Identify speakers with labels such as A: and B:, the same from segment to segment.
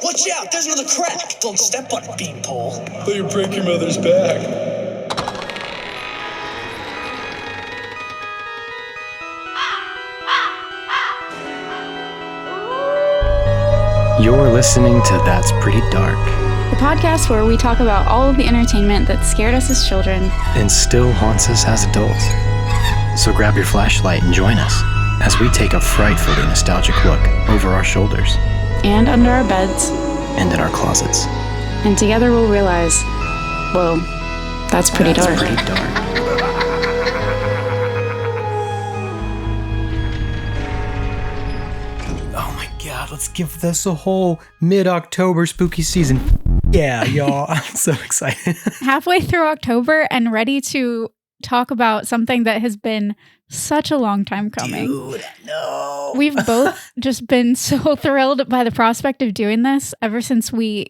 A: Watch out, there's another crack. Don't step on it, beanpole.
B: Or you break your mother's back.
C: You're listening to That's Pretty Dark,
D: the podcast where we talk about all of the entertainment that scared us as children
C: and still haunts us as adults. So grab your flashlight and join us as we take a frightfully nostalgic look over our shoulders
D: and under our beds
C: and in our closets.
D: And together we'll realize, whoa, that's pretty dark.
C: Pretty dark. Oh my God, let's give this a whole mid-October spooky season. Yeah, y'all, I'm so excited.
D: Halfway through October and ready to talk about something that has been such a long time coming.
C: Dude, no.
D: We've both just been so thrilled by the prospect of doing this ever since we,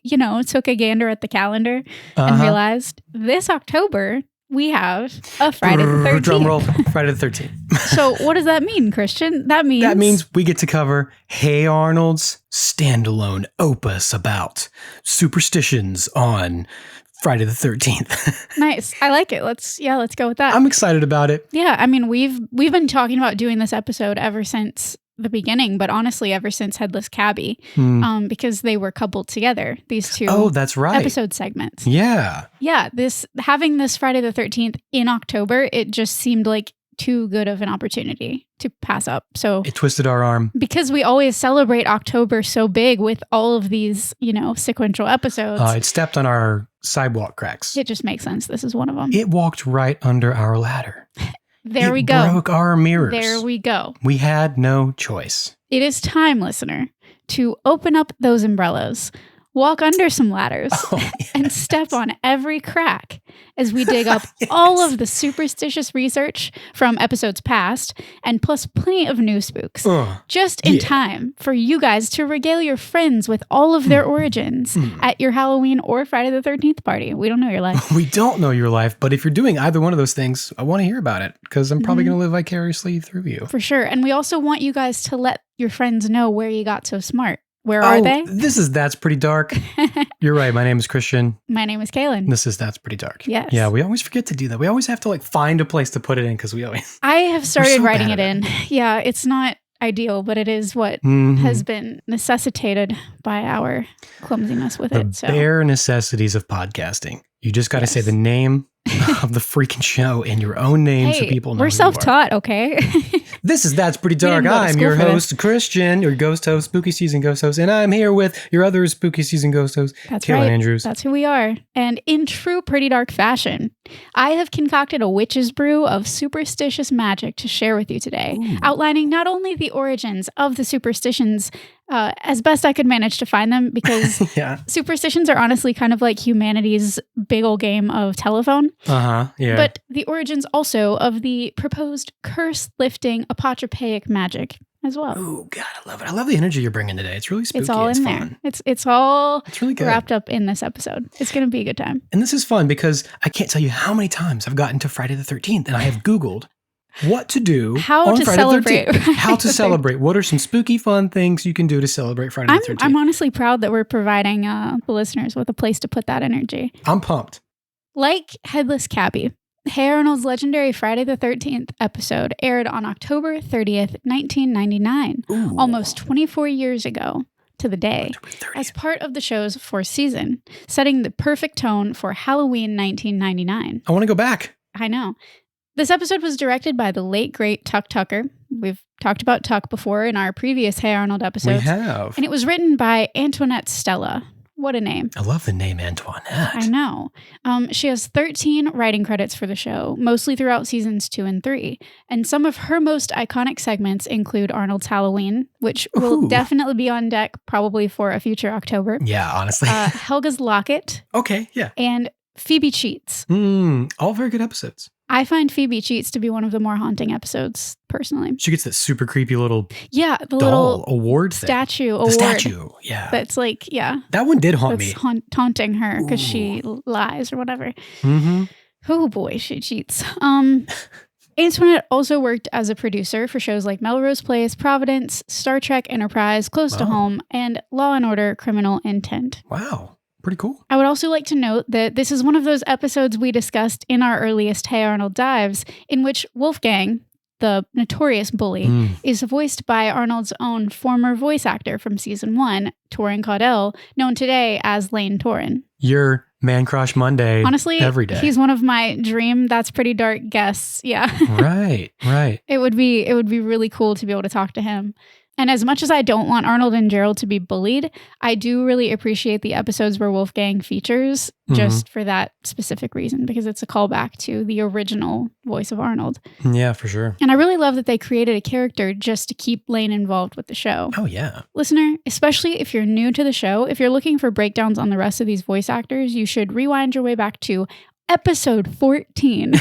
D: took a gander at the calendar and realized this October we have a Friday the 13th.
C: Drum roll, Friday the 13th.
D: So what does that mean, Christian? That means
C: we get to cover Hey Arnold's standalone opus about superstitions on Friday the 13th.
D: Nice. I like it. Let's go with that.
C: I'm excited about it.
D: Yeah, I mean, we've been talking about doing this episode ever since the beginning, but honestly, ever since Headless Cabby, because they were coupled together, these two
C: that's right.
D: episode segments.
C: Yeah.
D: Yeah, having this Friday the 13th in October, it just seemed like too good of an opportunity to pass up. So
C: it twisted our arm.
D: Because we always celebrate October so big with all of these, sequential episodes.
C: It stepped on our sidewalk cracks.
D: It just makes sense. This is one of them.
C: It walked right under our ladder.
D: There we go.
C: It broke our mirrors.
D: There we go.
C: We had no choice.
D: It is time, listener, to open up those umbrellas, walk under some ladders, and step on every crack as we dig up all of the superstitious research from episodes past, and plus plenty of new spooks, just in time for you guys to regale your friends with all of their origins at your Halloween or Friday the 13th party. We don't know your life.
C: We don't know your life, but if you're doing either one of those things, I want to hear about it because I'm probably going to live vicariously through you.
D: For sure. And we also want you guys to let your friends know where you got so smart. Where are they?
C: That's pretty dark. You're right. My name is Christian.
D: My name is Kaylin.
C: This is That's Pretty Dark.
D: Yes.
C: Yeah, we always forget to do that. We always have to find a place to put it in because we always...
D: I have started writing it in. Yeah, it's not ideal, but it is what has been necessitated by our clumsiness with it.
C: The bare necessities of podcasting. You just got to say the name of the freaking show and your own name so people know
D: we're self-taught, okay?
C: This is That's Pretty Dark. I'm your host, Christian, your ghost host, spooky season ghost host, and I'm here with your other spooky season ghost host, Kaylin Andrews.
D: That's who we are. And in true Pretty Dark fashion, I have concocted a witch's brew of superstitious magic to share with you today, outlining not only the origins of the superstitions as best I could manage to find them, because superstitions are honestly kind of like humanity's big old game of telephone.
C: Yeah.
D: But the origins also of the proposed curse-lifting apotropaic magic as well.
C: Oh, God, I love it. I love the energy you're bringing today. It's really spooky.
D: It's all in
C: fun.
D: there. It's all
C: really good.
D: Wrapped up in this episode. It's going to be a good time.
C: And this is fun because I can't tell you how many times I've gotten to Friday the 13th and I have Googled what to do on Friday the 13th. How to celebrate. What are some spooky, fun things you can do to celebrate Friday the 13th?
D: I'm honestly proud that we're providing the listeners with a place to put that energy.
C: I'm pumped.
D: Like Headless Cabby, Hey Arnold's legendary Friday the 13th episode aired on October 30th, 1999, almost 24 years ago to the day, as part of the show's fourth season, setting the perfect tone for Halloween 1999.
C: I want to go back.
D: I know. This episode was directed by the late, great Tuck Tucker. We've talked about Tuck before in our previous Hey Arnold episodes.
C: We have.
D: And it was written by Antoinette Stella. What a name.
C: I love the name Antoinette.
D: I know. She has 13 writing credits for the show, mostly throughout seasons 2 and 3. And some of her most iconic segments include Arnold's Halloween, which will definitely be on deck probably for a future October.
C: Yeah, honestly.
D: Helga's Locket.
C: Okay, yeah.
D: And Phoebe Cheats.
C: All very good episodes.
D: I find Phoebe Cheats to be one of the more haunting episodes, personally.
C: She gets that super creepy little
D: the
C: doll
D: little
C: award
D: statue
C: thing. The statue, yeah.
D: That's like,
C: that one did haunt me.
D: Taunting her because she lies or whatever. Oh boy, she cheats. Antoinette also worked as a producer for shows like Melrose Place, Providence, Star Trek Enterprise, Close to Home, and Law & Order Criminal Intent.
C: Wow. Pretty cool.
D: I would also like to note that this is one of those episodes we discussed in our earliest Hey Arnold dives, in which Wolfgang, the notorious bully, is voiced by Arnold's own former voice actor from season 1, Torin Caudell, known today as Lane Torin.
C: Your Man Crush Monday.
D: Honestly,
C: every day.
D: He's one of my dream That's Pretty Dark guests. Yeah.
C: Right.
D: It would be really cool to be able to talk to him. And as much as I don't want Arnold and Gerald to be bullied, I do really appreciate the episodes where Wolfgang features just for that specific reason, because it's a callback to the original voice of Arnold.
C: Yeah, for sure.
D: And I really love that they created a character just to keep Lane involved with the show.
C: Oh, yeah.
D: Listener, especially if you're new to the show, if you're looking for breakdowns on the rest of these voice actors, you should rewind your way back to episode 14.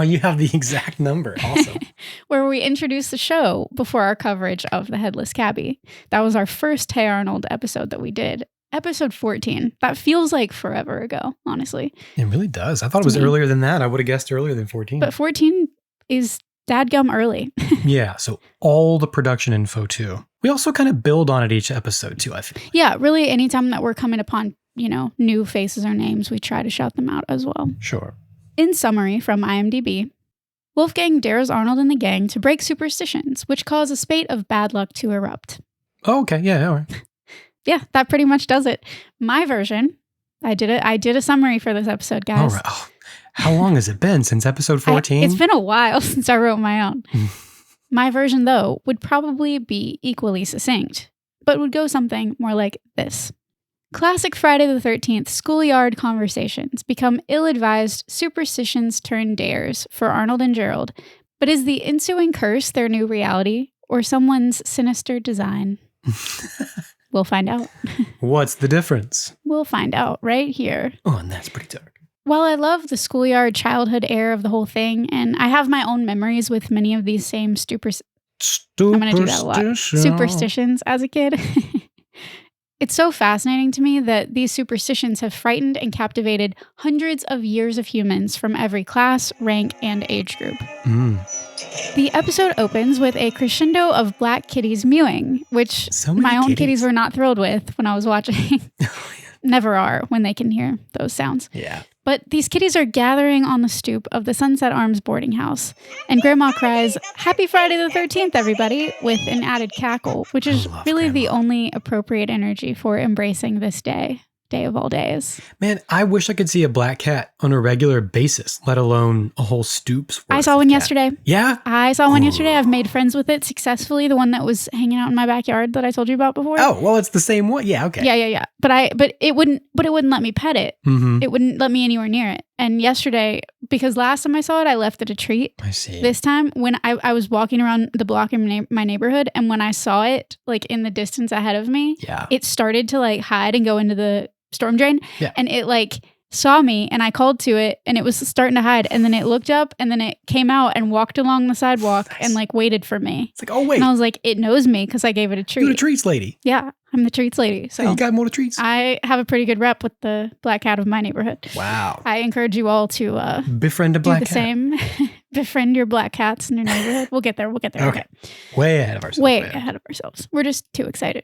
C: You have the exact number. Awesome.
D: Where we introduced the show before our coverage of the Headless Cabbie. That was our first Hey Arnold episode that we did. Episode 14. That feels like forever ago, honestly.
C: It really does. I thought it was earlier than that. I would have guessed earlier than 14.
D: But 14 is dadgum early.
C: Yeah, so all the production info too. We also kind of build on it each episode too, I feel.
D: Yeah, really anytime that we're coming upon new faces or names, we try to shout them out as well.
C: Sure.
D: In summary from IMDb, Wolfgang dares Arnold and the gang to break superstitions, which cause a spate of bad luck to erupt.
C: Oh, okay. Yeah, all right.
D: Yeah, that pretty much does it. My version, I did a summary for this episode, guys.
C: All right. Oh, how long has it been since episode 14?
D: It's been a while since I wrote my own. My version, though, would probably be equally succinct, but would go something more like this. Classic Friday the 13th schoolyard conversations become ill-advised superstitions turned dares for Arnold and Gerald, but is the ensuing curse their new reality or someone's sinister design? We'll find out.
C: What's the difference?
D: We'll find out right here.
C: Oh, and that's pretty dark.
D: While I love the schoolyard childhood air of the whole thing, and I have my own memories with many of these same I'm going to do that a lot. Superstitions as a kid. It's so fascinating to me that these superstitions have frightened and captivated hundreds of years of humans from every class, rank, and age group. The episode opens with a crescendo of black kitties mewing, which my own kitties were not thrilled with when I was watching. Never are when they can hear those sounds.
C: Yeah.
D: But these kitties are gathering on the stoop of the Sunset Arms boarding house, and Grandma cries, "Happy Friday the 13th, everybody," with an added cackle, which is really the only appropriate energy for embracing this day of all days.
C: Man, I wish I could see a black cat on a regular basis, let alone a whole stoop's worth.
D: I saw one yesterday.
C: Yeah?
D: I saw one yesterday. I've made friends with it successfully. The one that was hanging out in my backyard that I told you about before.
C: Oh, well, it's the same one. Yeah, okay.
D: Yeah. But it wouldn't let me pet it. It wouldn't let me anywhere near it. And yesterday, because last time I saw it, I left it a treat.
C: I see.
D: This time, when I was walking around the block in my neighborhood, and when I saw it, like in the distance ahead of me, it started to like hide and go into the storm drain.
C: Yeah.
D: And it like saw me, and I called to it, and it was starting to hide. And then it looked up, and then it came out and walked along the sidewalk and like waited for me.
C: It's like, oh, wait.
D: And I was like, it knows me because I gave it a treat.
C: You're the treats lady.
D: Yeah, I'm the treats lady. So
C: hey, you got more treats.
D: I have a pretty good rep with the black cat of my neighborhood.
C: Wow.
D: I encourage you all to
C: befriend a black
D: do the
C: cat.
D: Same. Befriend your black cats in your neighborhood. We'll get there. Okay.
C: Way ahead of ourselves.
D: Way ahead of ourselves. We're just too excited.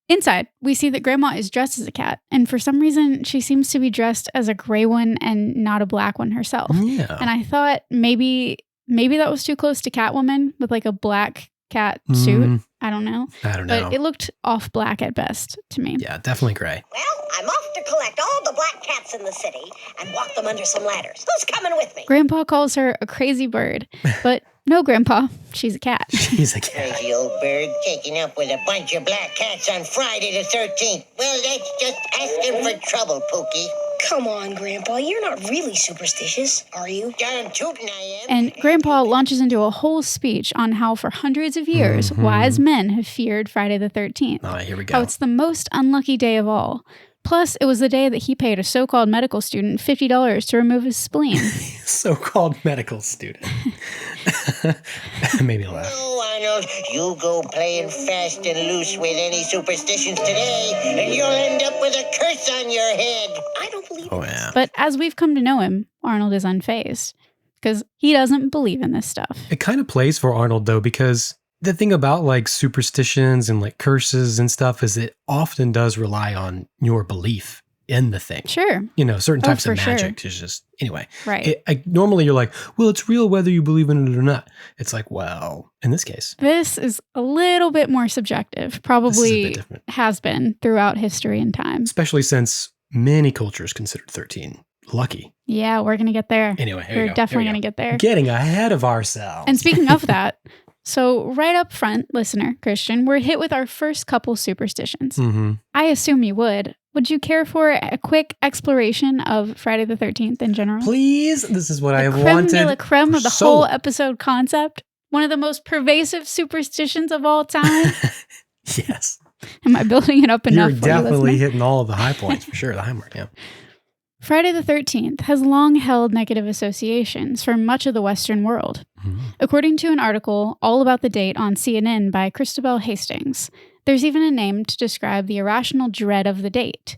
D: Inside, we see that Grandma is dressed as a cat, and for some reason, she seems to be dressed as a gray one and not a black one herself.
C: Yeah.
D: And I thought maybe that was too close to Catwoman with like a black cat suit. I don't know. But it looked off black at best to me.
C: Yeah, definitely gray.
E: Well, I'm off to collect all the black cats in the city and walk them under some ladders. Who's coming with me?
D: Grandpa calls her a crazy bird, but no, Grandpa, she's a cat.
C: She's a cat.
E: Crazy old bird taking up with a bunch of black cats on Friday the 13th. Well, that's just asking for trouble, Pookie.
A: Come on, Grandpa. You're not really superstitious, are you?
E: Darn tootin' I am.
D: And Grandpa launches into a whole speech on how for hundreds of years, wise men have feared Friday the 13th.
C: Oh, here we go.
D: How it's the most unlucky day of all. Plus, it was the day that he paid a so-called medical student $50 to remove his spleen.
C: So-called medical student. Made me laugh.
E: Oh, Arnold, you go playing fast and loose with any superstitions today, and you'll end up with a curse on your head.
A: I don't believe
C: Oh, yeah.
D: But as we've come to know him, Arnold is unfazed. because he doesn't believe in this stuff.
C: It kind of plays for Arnold, though, because the thing about like superstitions and like curses and stuff is it often does rely on your belief in the thing.
D: Sure.
C: You know, certain types of
D: for
C: magic is just, anyway.
D: Right.
C: Normally you're like, well, it's real whether you believe in it or not. It's like, well, in this case.
D: This is a little bit more subjective, probably has been throughout history and time.
C: Especially since many cultures considered 13 lucky.
D: Yeah, we're going to get there.
C: Anyway,
D: we're definitely going to get there.
C: Getting ahead of ourselves.
D: And speaking of that, so right up front, listener, Christian, we're hit with our first couple superstitions.
C: Mm-hmm.
D: I assume you would. Would you care for a quick exploration of Friday the 13th in general?
C: Please. This is what I have
D: creme
C: wanted.
D: de la creme of the whole episode concept. One of the most pervasive superstitions of all time.
C: Yes.
D: Am I building it up enough?
C: You're definitely hitting all of the high points for sure. The high mark, yeah.
D: Friday the 13th has long held negative associations for much of the Western world. Mm-hmm. According to an article all about the date on CNN by Christabel Hastings, there's even a name to describe the irrational dread of the date.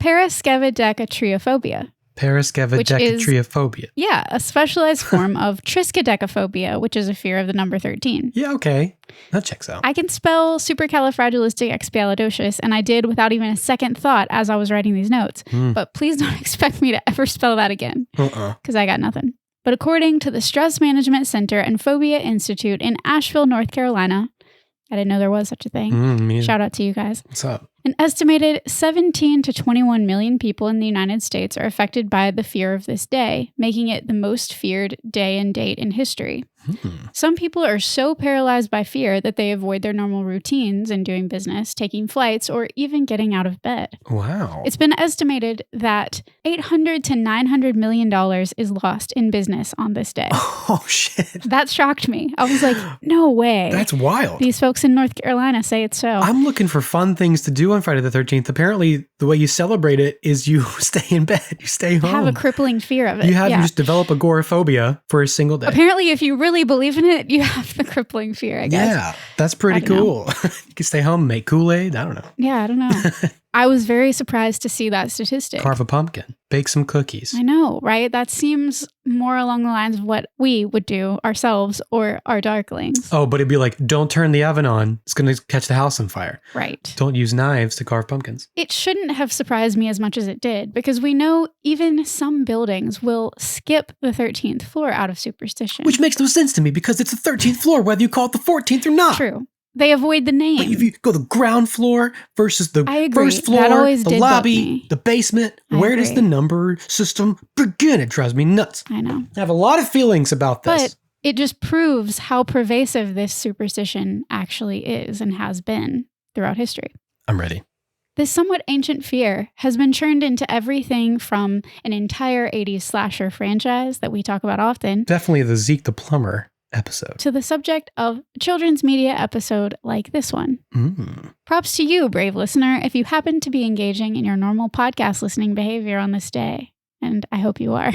D: Paraskevidecatriophobia.
C: Paraskevidecatriophobia.
D: Yeah, a specialized form of triskaidekaphobia, which is a fear of the number 13.
C: Yeah, okay. That checks out.
D: I can spell supercalifragilisticexpialidocious, and I did without even a second thought as I was writing these notes. But please don't expect me to ever spell that again, because I got nothing. But according to the Stress Management Center and Phobia Institute in Asheville, North Carolina, I didn't know there was such a thing. Shout out to you guys.
C: What's up?
D: An estimated 17 to 21 million people in the United States are affected by the fear of this day, making it the most feared day and date in history. Some people are so paralyzed by fear that they avoid their normal routines in doing business, taking flights, or even getting out of bed.
C: Wow.
D: It's been estimated that $800 to $900 million is lost in business on this day.
C: Oh, shit.
D: That shocked me. I was like, no way.
C: That's wild.
D: These folks in North Carolina say it's so.
C: I'm looking for fun things to do on Friday the 13th. Apparently, the way you celebrate it is you stay in bed. You stay home.
D: Have a crippling fear of it.
C: You just develop agoraphobia for a single day.
D: Apparently, if you really believe in it, you have the crippling fear, I guess.
C: Yeah, that's pretty cool. You can stay home, make Kool-Aid. I don't know.
D: Yeah, I don't know. I was very surprised to see that statistic.
C: Carve a pumpkin. Bake some cookies.
D: I know, right? That seems more along the lines of what we would do ourselves or our darklings.
C: Oh, but it'd be like, don't turn the oven on. It's going to catch the house on fire.
D: Right.
C: Don't use knives to carve pumpkins.
D: It shouldn't have surprised me as much as it did, because we know even some buildings will skip the 13th floor out of superstition.
C: Which makes no sense to me, because it's the 13th floor, whether you call it the 14th or not.
D: True. They avoid the name.
C: But if you go the ground floor versus the first floor, the lobby, the basement, where does the number system begin? It drives me nuts.
D: I know.
C: I have a lot of feelings about this.
D: But it just proves how pervasive this superstition actually is and has been throughout history.
C: I'm ready.
D: This somewhat ancient fear has been churned into everything from an entire 80s slasher franchise that we talk about often.
C: Definitely the Zeke the Plumber episode.
D: To the subject of a children's media episode like this one. Props to you, brave listener, if you happen to be engaging in your normal podcast listening behavior on this day. And I hope you are.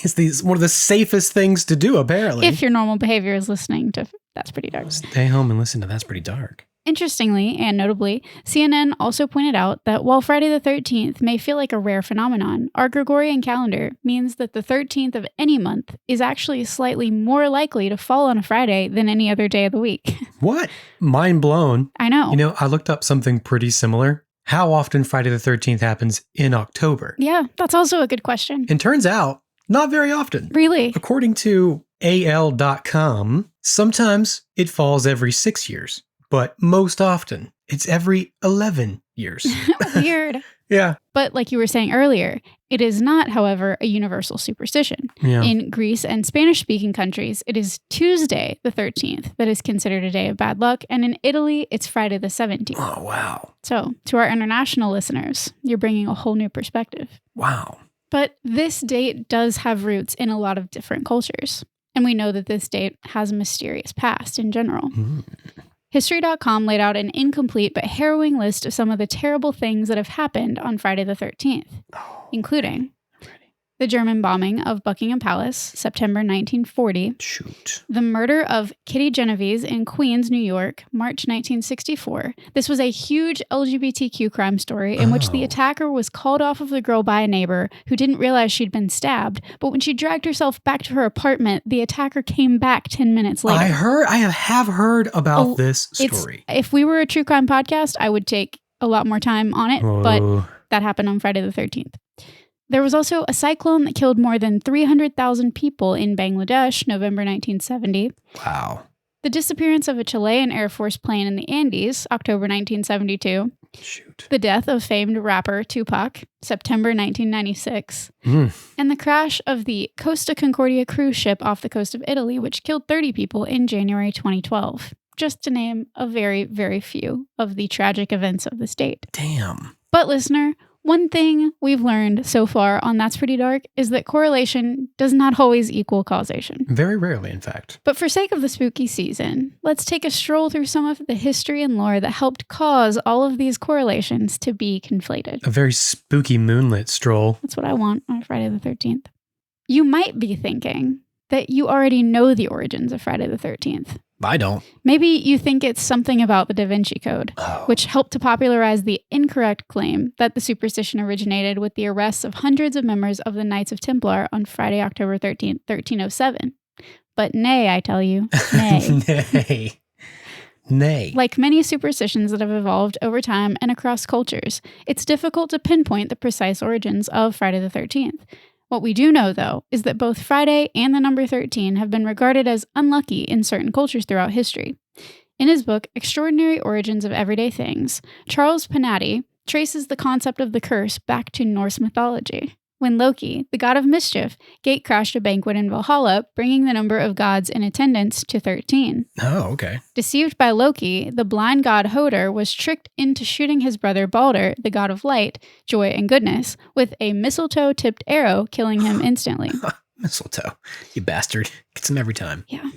C: It's one of the safest things to do, apparently.
D: If your normal behavior is listening to That's Pretty Dark.
C: Stay home and listen to That's Pretty Dark.
D: Interestingly, and notably, CNN also pointed out that while Friday the 13th may feel like a rare phenomenon, our Gregorian calendar means that the 13th of any month is actually slightly more likely to fall on a Friday than any other day of the week.
C: What? Mind blown.
D: I know.
C: You know, I looked up something pretty similar. How often Friday the 13th happens in October?
D: Yeah, that's also a good question.
C: And turns out, not very often.
D: Really?
C: According to alll.com, sometimes it falls every 6 years. But most often, it's every 11 years.
D: Weird.
C: Yeah.
D: But like you were saying earlier, it is not, however, a universal superstition.
C: Yeah.
D: In Greece and Spanish-speaking countries, it is Tuesday the 13th that is considered a day of bad luck. And in Italy, it's Friday the 17th.
C: Oh, wow.
D: So to our international listeners, you're bringing a whole new perspective.
C: Wow.
D: But this date does have roots in a lot of different cultures. And we know that this date has a mysterious past in general. History.com laid out an incomplete but harrowing list of some of the terrible things that have happened on Friday the 13th, including The German bombing of Buckingham Palace, September 1940.
C: Shoot.
D: The murder of Kitty Genovese in Queens, New York, March 1964. This was a huge LGBTQ crime story in which the attacker was called off of the girl by a neighbor who didn't realize she'd been stabbed, but when she dragged herself back to her apartment, the attacker came back 10 minutes later.
C: I have heard about this story.
D: If we were a true crime podcast, I would take a lot more time on it, but that happened on Friday the 13th. There was also a cyclone that killed more than 300,000 people in Bangladesh, November 1970.
C: Wow.
D: The disappearance of a Chilean Air Force plane in the Andes, October 1972.
C: Shoot.
D: The death of famed rapper Tupac, September 1996. And the crash of the Costa Concordia cruise ship off the coast of Italy, which killed 30 people in January 2012. Just to name a very, very few of the tragic events of this date.
C: Damn.
D: But listener, one thing we've learned so far on That's Pretty Dark is that correlation does not always equal causation.
C: Very rarely, in fact.
D: But for sake of the spooky season, let's take a stroll through some of the history and lore that helped cause all of these correlations to be conflated.
C: A very spooky moonlit stroll.
D: That's what I want on Friday the 13th. You might be thinking that you already know the origins of Friday the 13th.
C: I don't.
D: Maybe you think it's something about the Da Vinci Code, which helped to popularize the incorrect claim that the superstition originated with the arrests of hundreds of members of the Knights of Templar on Friday, October 13th, 1307. But nay, I tell you, nay.
C: Nay.
D: Like many superstitions that have evolved over time and across cultures, it's difficult to pinpoint the precise origins of Friday the 13th. What we do know, though, is that both Friday and the number 13 have been regarded as unlucky in certain cultures throughout history. In his book, Extraordinary Origins of Everyday Things, Charles Panatti traces the concept of the curse back to Norse mythology, when Loki, the god of mischief, gatecrashed a banquet in Valhalla, bringing the number of gods in attendance to 13.
C: Oh, okay.
D: Deceived by Loki, the blind god Hoder was tricked into shooting his brother Balder, the god of light, joy, and goodness, with a mistletoe-tipped arrow, killing him instantly.
C: Mistletoe. You bastard. Gets him every time.
D: Yeah.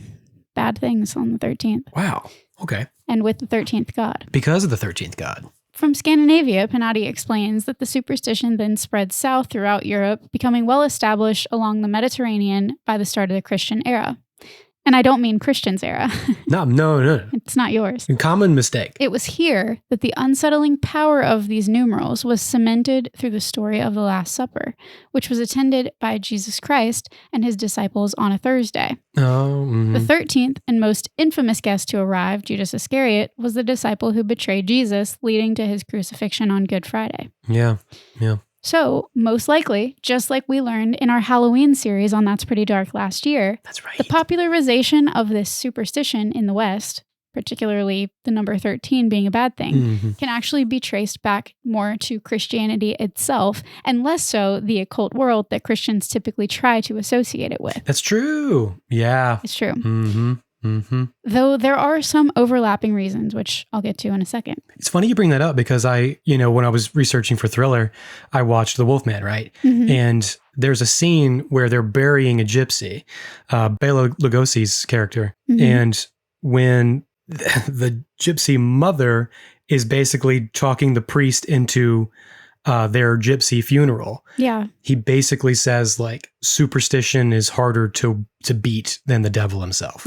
D: Bad things on the 13th.
C: Wow. Okay.
D: And with the 13th god.
C: Because of the 13th god.
D: From Scandinavia, Panatti explains that the superstition then spread south throughout Europe, becoming well established along the Mediterranean by the start of the Christian era. And I don't mean Christian's era.
C: No.
D: It's not yours.
C: Common mistake.
D: It was here that the unsettling power of these numerals was cemented through the story of the Last Supper, which was attended by Jesus Christ and his disciples on a Thursday. The 13th and most infamous guest to arrive, Judas Iscariot, was the disciple who betrayed Jesus, leading to his crucifixion on Good Friday.
C: Yeah.
D: So, most likely, just like we learned in our Halloween series on That's Pretty Dark last year,
C: That's right.
D: the popularization of this superstition in the West, particularly the number 13 being a bad thing, can actually be traced back more to Christianity itself and less so the occult world that Christians typically try to associate it with.
C: That's true. Yeah.
D: It's true. Though there are some overlapping reasons, which I'll get to in a second.
C: It's funny you bring that up because when I was researching for Thriller, I watched The Wolfman, right? And there's a scene where they're burying a gypsy, Bela Lugosi's character. And when the gypsy mother is basically talking the priest into their gypsy funeral. Yeah. He basically says like superstition is harder to beat than the devil himself.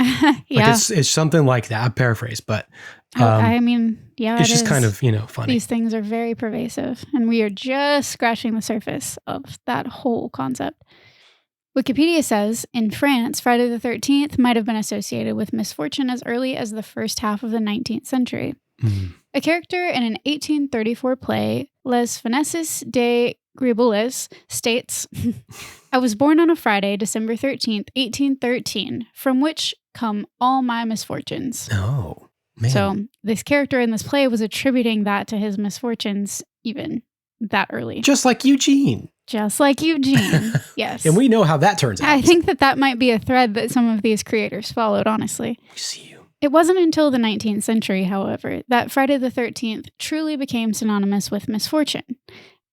C: It's something like that. I paraphrase, but
D: it's
C: just kind of, funny.
D: These things are very pervasive and we are just scratching the surface of that whole concept. Wikipedia says, in France, Friday the 13th might have been associated with misfortune as early as the first half of the 19th century. A character in an 1834 play, Les Finesses de Griboules, states, I was born on a Friday, December 13th, 1813, from which come all my misfortunes.
C: Oh, man.
D: So this character in this play was attributing that to his misfortunes even that early.
C: Just like Eugene.
D: Yes.
C: And we know how that turns out.
D: I think that might be a thread that some of these creators followed, honestly.
C: We see you.
D: It wasn't until the 19th century, however, that Friday the 13th truly became synonymous with misfortune.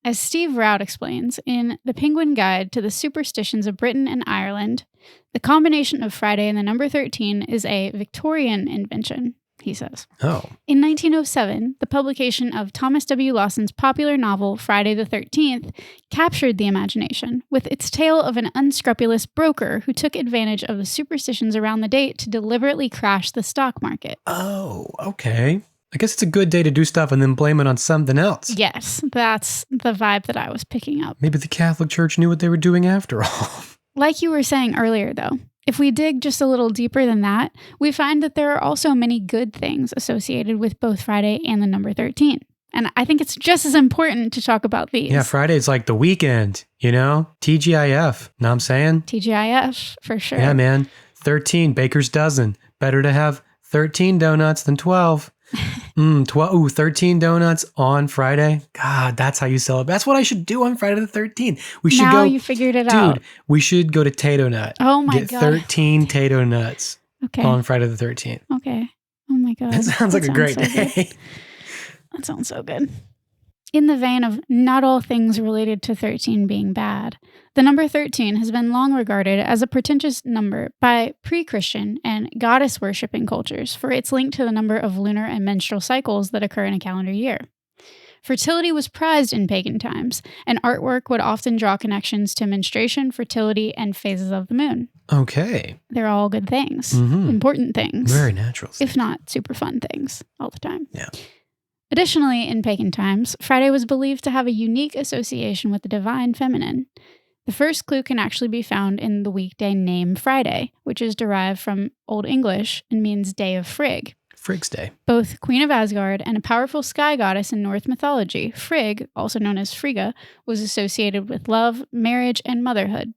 D: As Steve Rout explains in The Penguin Guide to the Superstitions of Britain and Ireland, the combination of Friday and the number 13 is a Victorian invention. he says.
C: Oh.
D: In 1907, the publication of Thomas W. Lawson's popular novel, Friday the 13th, captured the imagination with its tale of an unscrupulous broker who took advantage of the superstitions around the date to deliberately crash the stock market.
C: Oh, okay. I guess it's a good day to do stuff and then blame it on something else.
D: Yes, that's the vibe that I was picking up.
C: Maybe the Catholic Church knew what they were doing after all.
D: Like you were saying earlier, though, if we dig just a little deeper than that, we find that there are also many good things associated with both Friday and the number 13. And I think it's just as important to talk about these.
C: Yeah, Friday's like the weekend, you know? TGIF. Know what I'm saying?
D: TGIF, for sure.
C: Yeah, man. 13, baker's dozen. Better to have 13 donuts than 12. 13 donuts on Friday. God, that's how you celebrate. That's what I should do on Friday the 13th. We should
D: now
C: go.
D: You figured it out.
C: Dude, we should go to Tato Nut.
D: Oh my
C: Get
D: God.
C: 13 Tato Nuts
D: Okay.
C: on Friday the 13th.
D: Okay. Oh my God.
C: That sounds like a great
D: so
C: day.
D: good. That sounds so good. In the vein of not all things related to 13 being bad, the number 13 has been long regarded as a pretentious number by pre-Christian and goddess-worshipping cultures for its link to the number of lunar and menstrual cycles that occur in a calendar year. Fertility was prized in pagan times, and artwork would often draw connections to menstruation, fertility, and phases of the moon.
C: Okay.
D: They're all good things,
C: Mhm.
D: important things,
C: Very natural.
D: if not super fun things all the time.
C: Yeah.
D: Additionally, in pagan times, Friday was believed to have a unique association with the divine feminine. The first clue can actually be found in the weekday name Friday, which is derived from Old English and means day of Frigg.
C: Frigg's Day.
D: Both Queen of Asgard and a powerful sky goddess in Norse mythology, Frigg, also known as Frigga, was associated with love, marriage, and motherhood.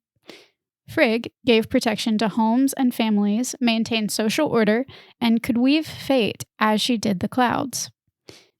D: Frigg gave protection to homes and families, maintained social order, and could weave fate as she did the clouds.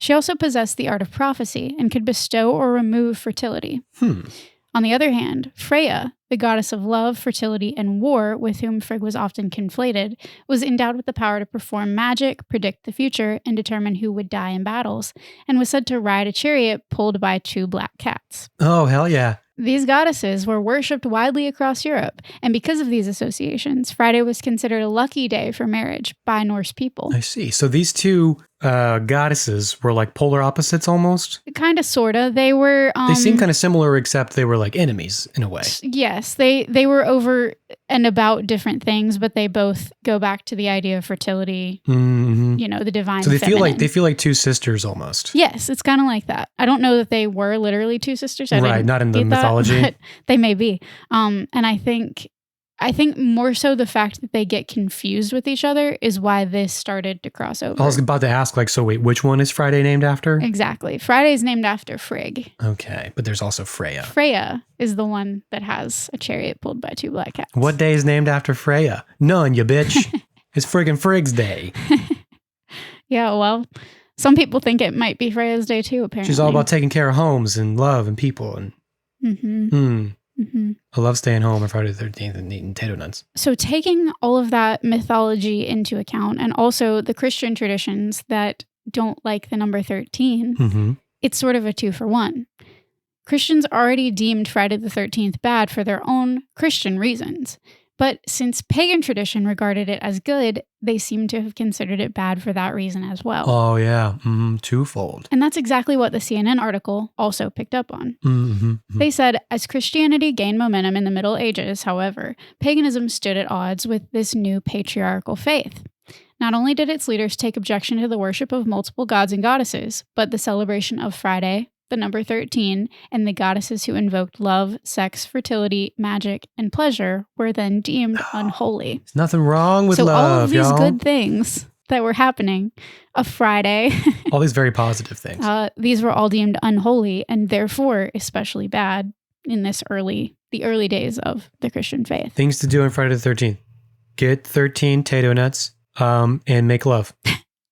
D: She also possessed the art of prophecy and could bestow or remove fertility. On the other hand, Freya, the goddess of love, fertility, and war, with whom Frigg was often conflated, was endowed with the power to perform magic, predict the future, and determine who would die in battles, and was said to ride a chariot pulled by 2 black cats.
C: Oh, hell yeah.
D: These goddesses were worshipped widely across Europe, and because of these associations, Friday was considered a lucky day for marriage by Norse people.
C: I see. So these two goddesses were like polar opposites almost?
D: Kind of, sort of. They were...
C: They seem kind of similar, except they were like enemies in a way.
D: Yes, they were over and about different things, but they both go back to the idea of fertility,
C: Mm-hmm.
D: you know, the divine
C: So they
D: feminine.
C: feel like two sisters almost.
D: Yes, it's kind of like that. I don't know that they were literally 2 sisters. I
C: Right,
D: didn't
C: not in the
D: get that,
C: mythology.
D: but they may be. And I think more so the fact that they get confused with each other is why this started to cross over.
C: I was about to ask, like, so wait, which one is Friday named after?
D: Exactly. Friday is named after Frigg.
C: Okay, but there's also Freya.
D: Freya is the one that has a chariot pulled by 2 black cats.
C: What day is named after Freya? None, you bitch. It's friggin' Frigg's Day.
D: Yeah, well, some people think it might be Freya's day too, apparently.
C: She's all about taking care of homes and love and people. And I love staying home on Friday the 13th and eating potato nuts.
D: So taking all of that mythology into account, and also the Christian traditions that don't like the number 13, it's sort of a 2-for-1. Christians already deemed Friday the 13th bad for their own Christian reasons. But since pagan tradition regarded it as good, they seem to have considered it bad for that reason as well.
C: Oh, yeah. Twofold.
D: And that's exactly what the CNN article also picked up on. They said, as Christianity gained momentum in the Middle Ages, however, paganism stood at odds with this new patriarchal faith. Not only did its leaders take objection to the worship of multiple gods and goddesses, but the celebration of Friday, the number 13, and the goddesses who invoked love, sex, fertility, magic, and pleasure were then deemed unholy.
C: There's nothing wrong with
D: so
C: love,
D: all of these
C: y'all.
D: good things that were happening, a Friday,
C: All these very positive things.
D: these were all deemed unholy and therefore especially bad in the early days of the Christian faith.
C: Things to do on Friday the 13th. Get 13 potato nuts and make love.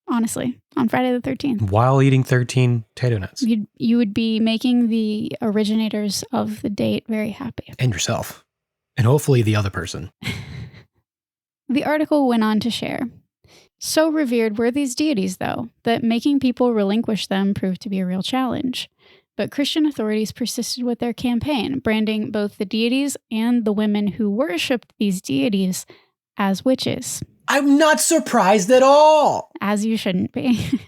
D: Honestly, on Friday the 13th.
C: While eating 13 potato nuts.
D: You would be making the originators of the date very happy.
C: And yourself. And hopefully the other person.
D: The article went on to share, so revered were these deities, though, that making people relinquish them proved to be a real challenge. But Christian authorities persisted with their campaign, branding both the deities and the women who worshipped these deities as witches.
C: I'm not surprised at all.
D: As you shouldn't be.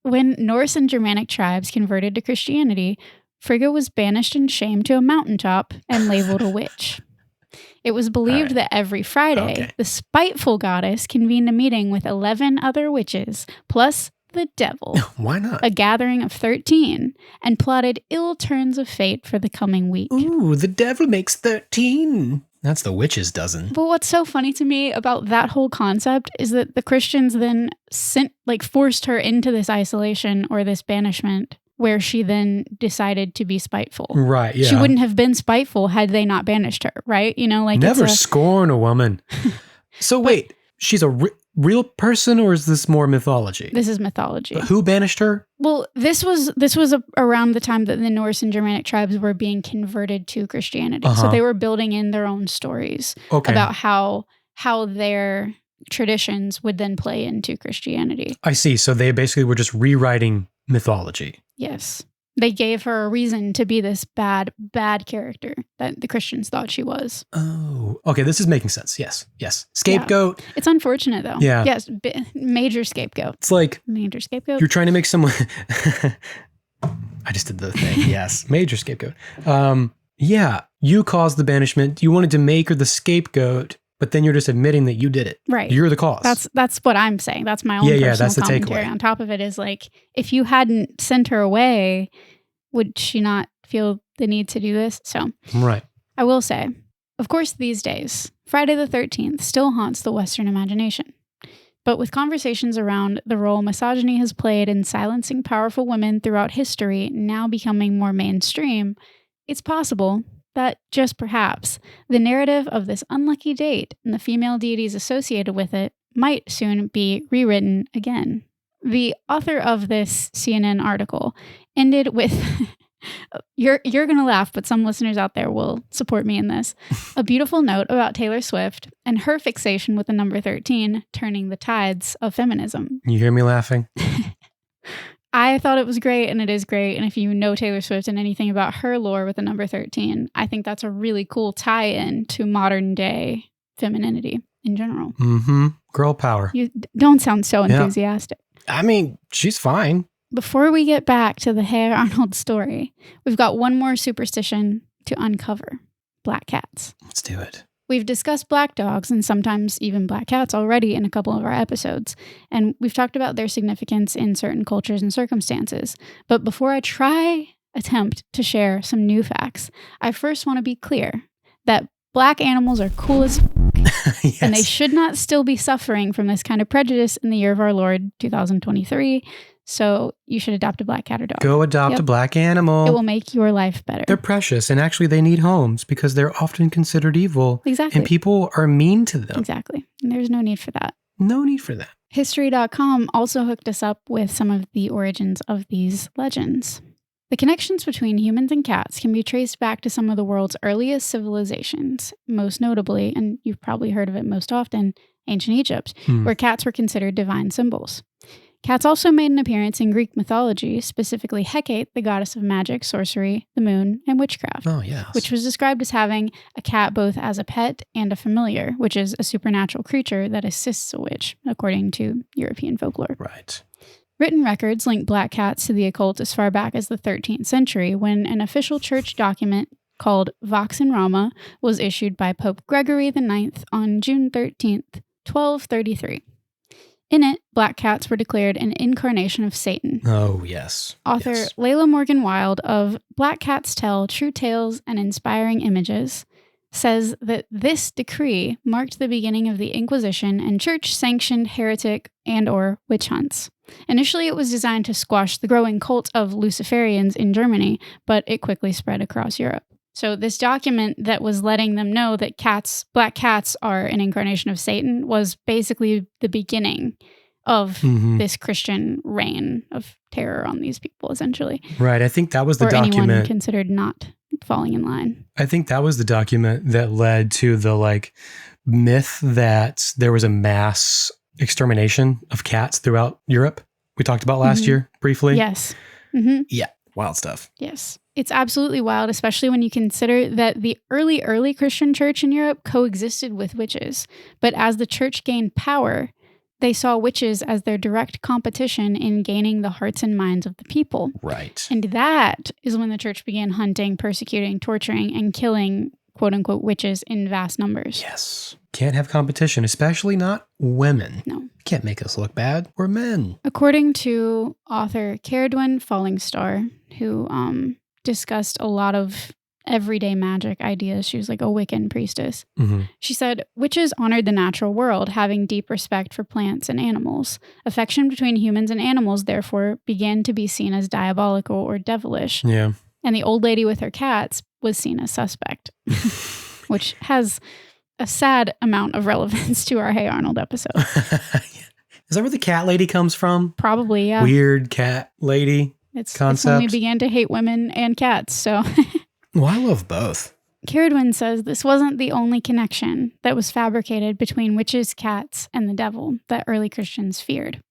D: When Norse and Germanic tribes converted to Christianity, Frigga was banished and shamed to a mountaintop and labeled a witch. It was believed that every Friday, the spiteful goddess convened a meeting with 11 other witches, plus the devil.
C: Why not?
D: A gathering of 13, and plotted ill turns of fate for the coming week.
C: Ooh, the devil makes 13. That's the witch's dozen.
D: But what's so funny to me about that whole concept is that the Christians then forced her into this isolation or this banishment, where she then decided to be spiteful.
C: Right, yeah.
D: She wouldn't have been spiteful had they not banished her, right?
C: Never scorn a woman. So wait, she's a real person, or is this more mythology?
D: This is mythology.
C: But who banished her?
D: Well, this was around the time that the Norse and Germanic tribes were being converted to Christianity. So they were building in their own stories about how their traditions would then play into Christianity.
C: I see. So they basically were just rewriting mythology.
D: Yes. They gave her a reason to be this bad character that the Christians thought she was.
C: Oh, okay. This is making sense. Yes. Scapegoat.
D: Yeah. It's unfortunate, though.
C: Yeah.
D: Yes. Major scapegoat.
C: It's like
D: major scapegoat.
C: You're trying to make someone. I just did the thing. Yes. Major scapegoat. Yeah. You caused the banishment. You wanted to make her the scapegoat, but then you're just admitting that you did it.
D: Right.
C: You're the cause.
D: That's what I'm saying. That's my own personal
C: that's the
D: commentary.
C: takeaway.
D: On top of it is like, if you hadn't sent her away, would she not feel the need to do this? So
C: right.
D: I will say, of course, these days, Friday the 13th still haunts the Western imagination. But with conversations around the role misogyny has played in silencing powerful women throughout history now becoming more mainstream, it's possible that, just perhaps, the narrative of this unlucky date and the female deities associated with it might soon be rewritten again. The author of this CNN article ended with, you're going to laugh, but some listeners out there will support me in this, a beautiful note about Taylor Swift and her fixation with the number 13 turning the tides of feminism.
C: You hear me laughing?
D: I thought it was great, and it is great. And if you know Taylor Swift and anything about her lore with the number 13, I think that's a really cool tie-in to modern day femininity in general.
C: Mm-hmm. Girl power.
D: You don't sound so enthusiastic.
C: I mean, she's fine.
D: Before we get back to the Hey Arnold story, we've got one more superstition to uncover. Black cats.
C: Let's do it.
D: We've discussed black dogs and sometimes even black cats already in a couple of our episodes, and we've talked about their significance in certain cultures and circumstances. But before I attempt to share some new facts, I first want to be clear that black animals are cool as
C: yes.
D: and they should not still be suffering from this kind of prejudice in the year of our Lord, 2023. So you should adopt a black cat or dog.
C: Go adopt a black animal.
D: It will make your life better.
C: They're precious, and actually they need homes because they're often considered evil.
D: Exactly.
C: And people are mean to them.
D: Exactly. And there's no need for that.
C: No need for that.
D: History.com also hooked us up with some of the origins of these legends. The connections between humans and cats can be traced back to some of the world's earliest civilizations, most notably, and you've probably heard of it most often, ancient Egypt, where cats were considered divine symbols. Cats also made an appearance in Greek mythology, specifically Hecate, the goddess of magic, sorcery, the moon, and witchcraft.
C: Oh, yes.
D: Which was described as having a cat both as a pet and a familiar, which is a supernatural creature that assists a witch, according to European folklore.
C: Right.
D: Written records link black cats to the occult as far back as the 13th century, when an official church document called Vox in Rama was issued by Pope Gregory IX on June 13th, 1233. In it, black cats were declared an incarnation of Satan.
C: Oh, yes.
D: Author Layla Morgan Wild of Black Cats Tell True Tales and Inspiring Images says that this decree marked the beginning of the Inquisition and church-sanctioned heretic and/or witch hunts. Initially, it was designed to squash the growing cult of Luciferians in Germany, but it quickly spread across Europe. So this document that was letting them know that black cats are an incarnation of Satan was basically the beginning of this Christian reign of terror on these people, essentially.
C: Right. I think that was the
D: or
C: document.
D: Anyone considered not falling in line.
C: I think that was the document that led to the myth that there was a mass extermination of cats throughout Europe. We talked about last year briefly.
D: Yes. Mm-hmm.
C: Yeah. Wild stuff.
D: Yes. It's absolutely wild, especially when you consider that the early Christian church in Europe coexisted with witches. But as the church gained power, they saw witches as their direct competition in gaining the hearts and minds of the people.
C: Right.
D: And that is when the church began hunting, persecuting, torturing, and killing quote-unquote witches in vast numbers.
C: Yes. Can't have competition, especially not women.
D: No.
C: Can't make us look bad. We're men.
D: According to author Caradwyn Fallingstar, who discussed a lot of everyday magic ideas. She was like a Wiccan priestess.
C: Mm-hmm.
D: She said, witches honored the natural world, having deep respect for plants and animals. Affection between humans and animals, therefore, began to be seen as diabolical or devilish.
C: Yeah.
D: And the old lady with her cats was seen as suspect, which has a sad amount of relevance to our Hey Arnold episode.
C: Is that where the cat lady comes from?
D: Probably, yeah.
C: Weird cat lady
D: It's
C: concept.
D: when we began to hate women and cats, so...
C: Well, I love both.
D: Caradwyn says this wasn't the only connection that was fabricated between witches, cats, and the devil that early Christians feared.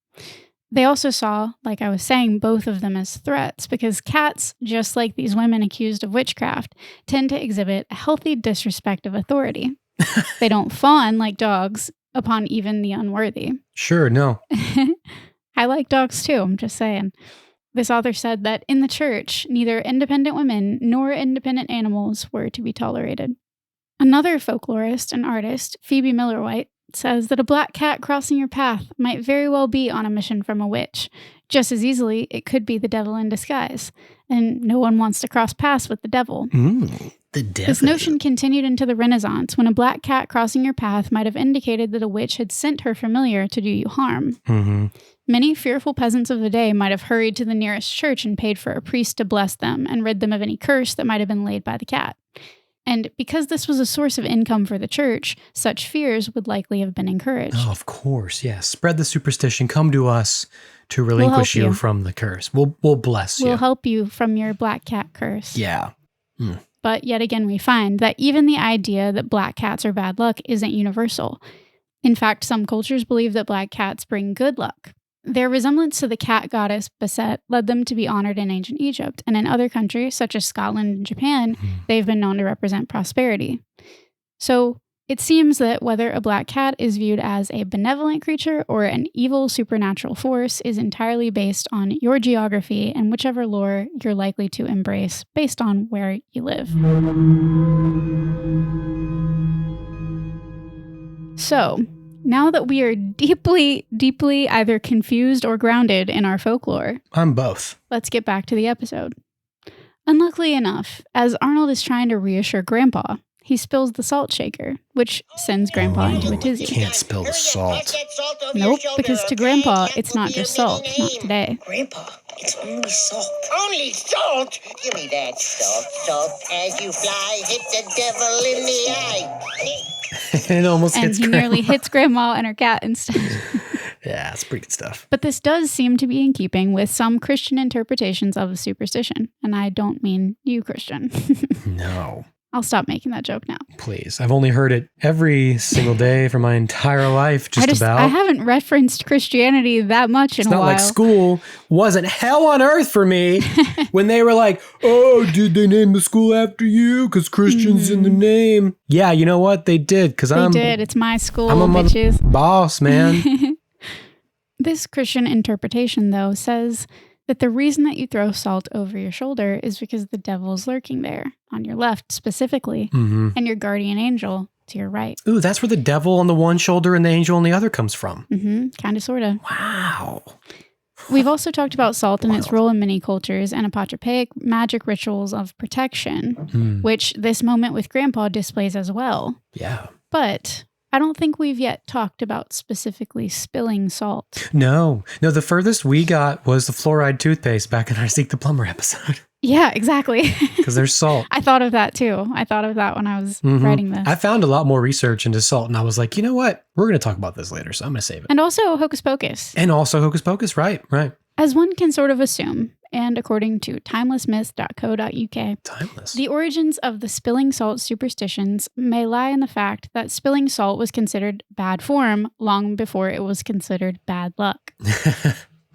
D: They also saw, like I was saying, both of them as threats because cats, just like these women accused of witchcraft, tend to exhibit a healthy disrespect of authority. They don't fawn like dogs upon even the unworthy.
C: Sure, no.
D: I like dogs too, I'm just saying. This author said that in the church, neither independent women nor independent animals were to be tolerated. Another folklorist and artist, Phoebe Miller-White, says that a black cat crossing your path might very well be on a mission from a witch. Just as easily, it could be the devil in disguise. And no one wants to cross paths with the devil.
C: The devil.
D: This notion continued into the Renaissance, when a black cat crossing your path might have indicated that a witch had sent her familiar to do you harm.
C: Mm-hmm.
D: Many fearful peasants of the day might have hurried to the nearest church and paid for a priest to bless them and rid them of any curse that might have been laid by the cat. And because this was a source of income for the church, such fears would likely have been encouraged.
C: Oh, of course, yes. Spread the superstition. Come to us to relinquish
D: We'll help
C: you
D: you.
C: from the curse. We'll bless you.
D: We'll help you from your black cat curse.
C: Yeah.
D: But yet again, we find that even the idea that black cats are bad luck isn't universal. In fact, some cultures believe that black cats bring good luck. Their resemblance to the cat goddess Basset led them to be honored in ancient Egypt, and in other countries, such as Scotland and Japan, they've been known to represent prosperity. So it seems that whether a black cat is viewed as a benevolent creature or an evil supernatural force is entirely based on your geography and whichever lore you're likely to embrace based on where you live. So, now that we are deeply either confused or grounded in our folklore,
C: I'm both.
D: let's get back to the episode. Unluckily enough, as Arnold is trying to reassure Grandpa, he spills the salt shaker, which sends Grandpa into a tizzy.
C: Can't spill the salt.
D: Nope, because to Grandpa, it's not just salt, not today.
A: Grandpa, it's only salt.
E: Only salt? Give me that salt. As you fly, hit the devil in the eye.
C: It almost
D: And
C: hits
D: he
C: Grandma.
D: nearly hits Grandma and her cat instead.
C: Yeah, it's pretty good stuff.
D: But this does seem to be in keeping with some Christian interpretations of the superstition. And I don't mean you, Christian.
C: No,
D: I'll stop making that joke now.
C: please. I've only heard it every single day for my entire life, about.
D: I haven't referenced Christianity that much
C: It's
D: in a
C: not
D: while.
C: like school wasn't hell on earth for me when they were like, oh, did they name the school after you? Because Christian's in the name. Yeah, you know what? They did. Because
D: They did. It's my school,
C: I'm a
D: bitches.
C: boss, man.
D: This Christian interpretation, though, says that the reason that you throw salt over your shoulder is because the devil's lurking there, on your left specifically,
C: Mm-hmm.
D: and your guardian angel to your right.
C: Ooh, that's where the devil on the one shoulder and the angel on the other comes from.
D: Kind of, sort of.
C: Wow.
D: We've also talked about salt and its role in many cultures and apotropaic magic rituals of protection, which this moment with Grandpa displays as well.
C: Yeah.
D: But I don't think we've yet talked about specifically spilling salt.
C: No, the furthest we got was the fluoride toothpaste back in our Zeke the Plumber episode.
D: Yeah, exactly.
C: Because there's salt.
D: I thought of that too. I thought of that when I was writing this.
C: I found a lot more research into salt, and I was like, you know what? We're going to talk about this later, so I'm going to save it.
D: And also Hocus Pocus.
C: And also Hocus Pocus, right.
D: As one can sort of assume, and according to timelessmyth.co.uk,
C: Timeless.
D: the origins of the spilling salt superstitions may lie in the fact that spilling salt was considered bad form long before it was considered bad luck.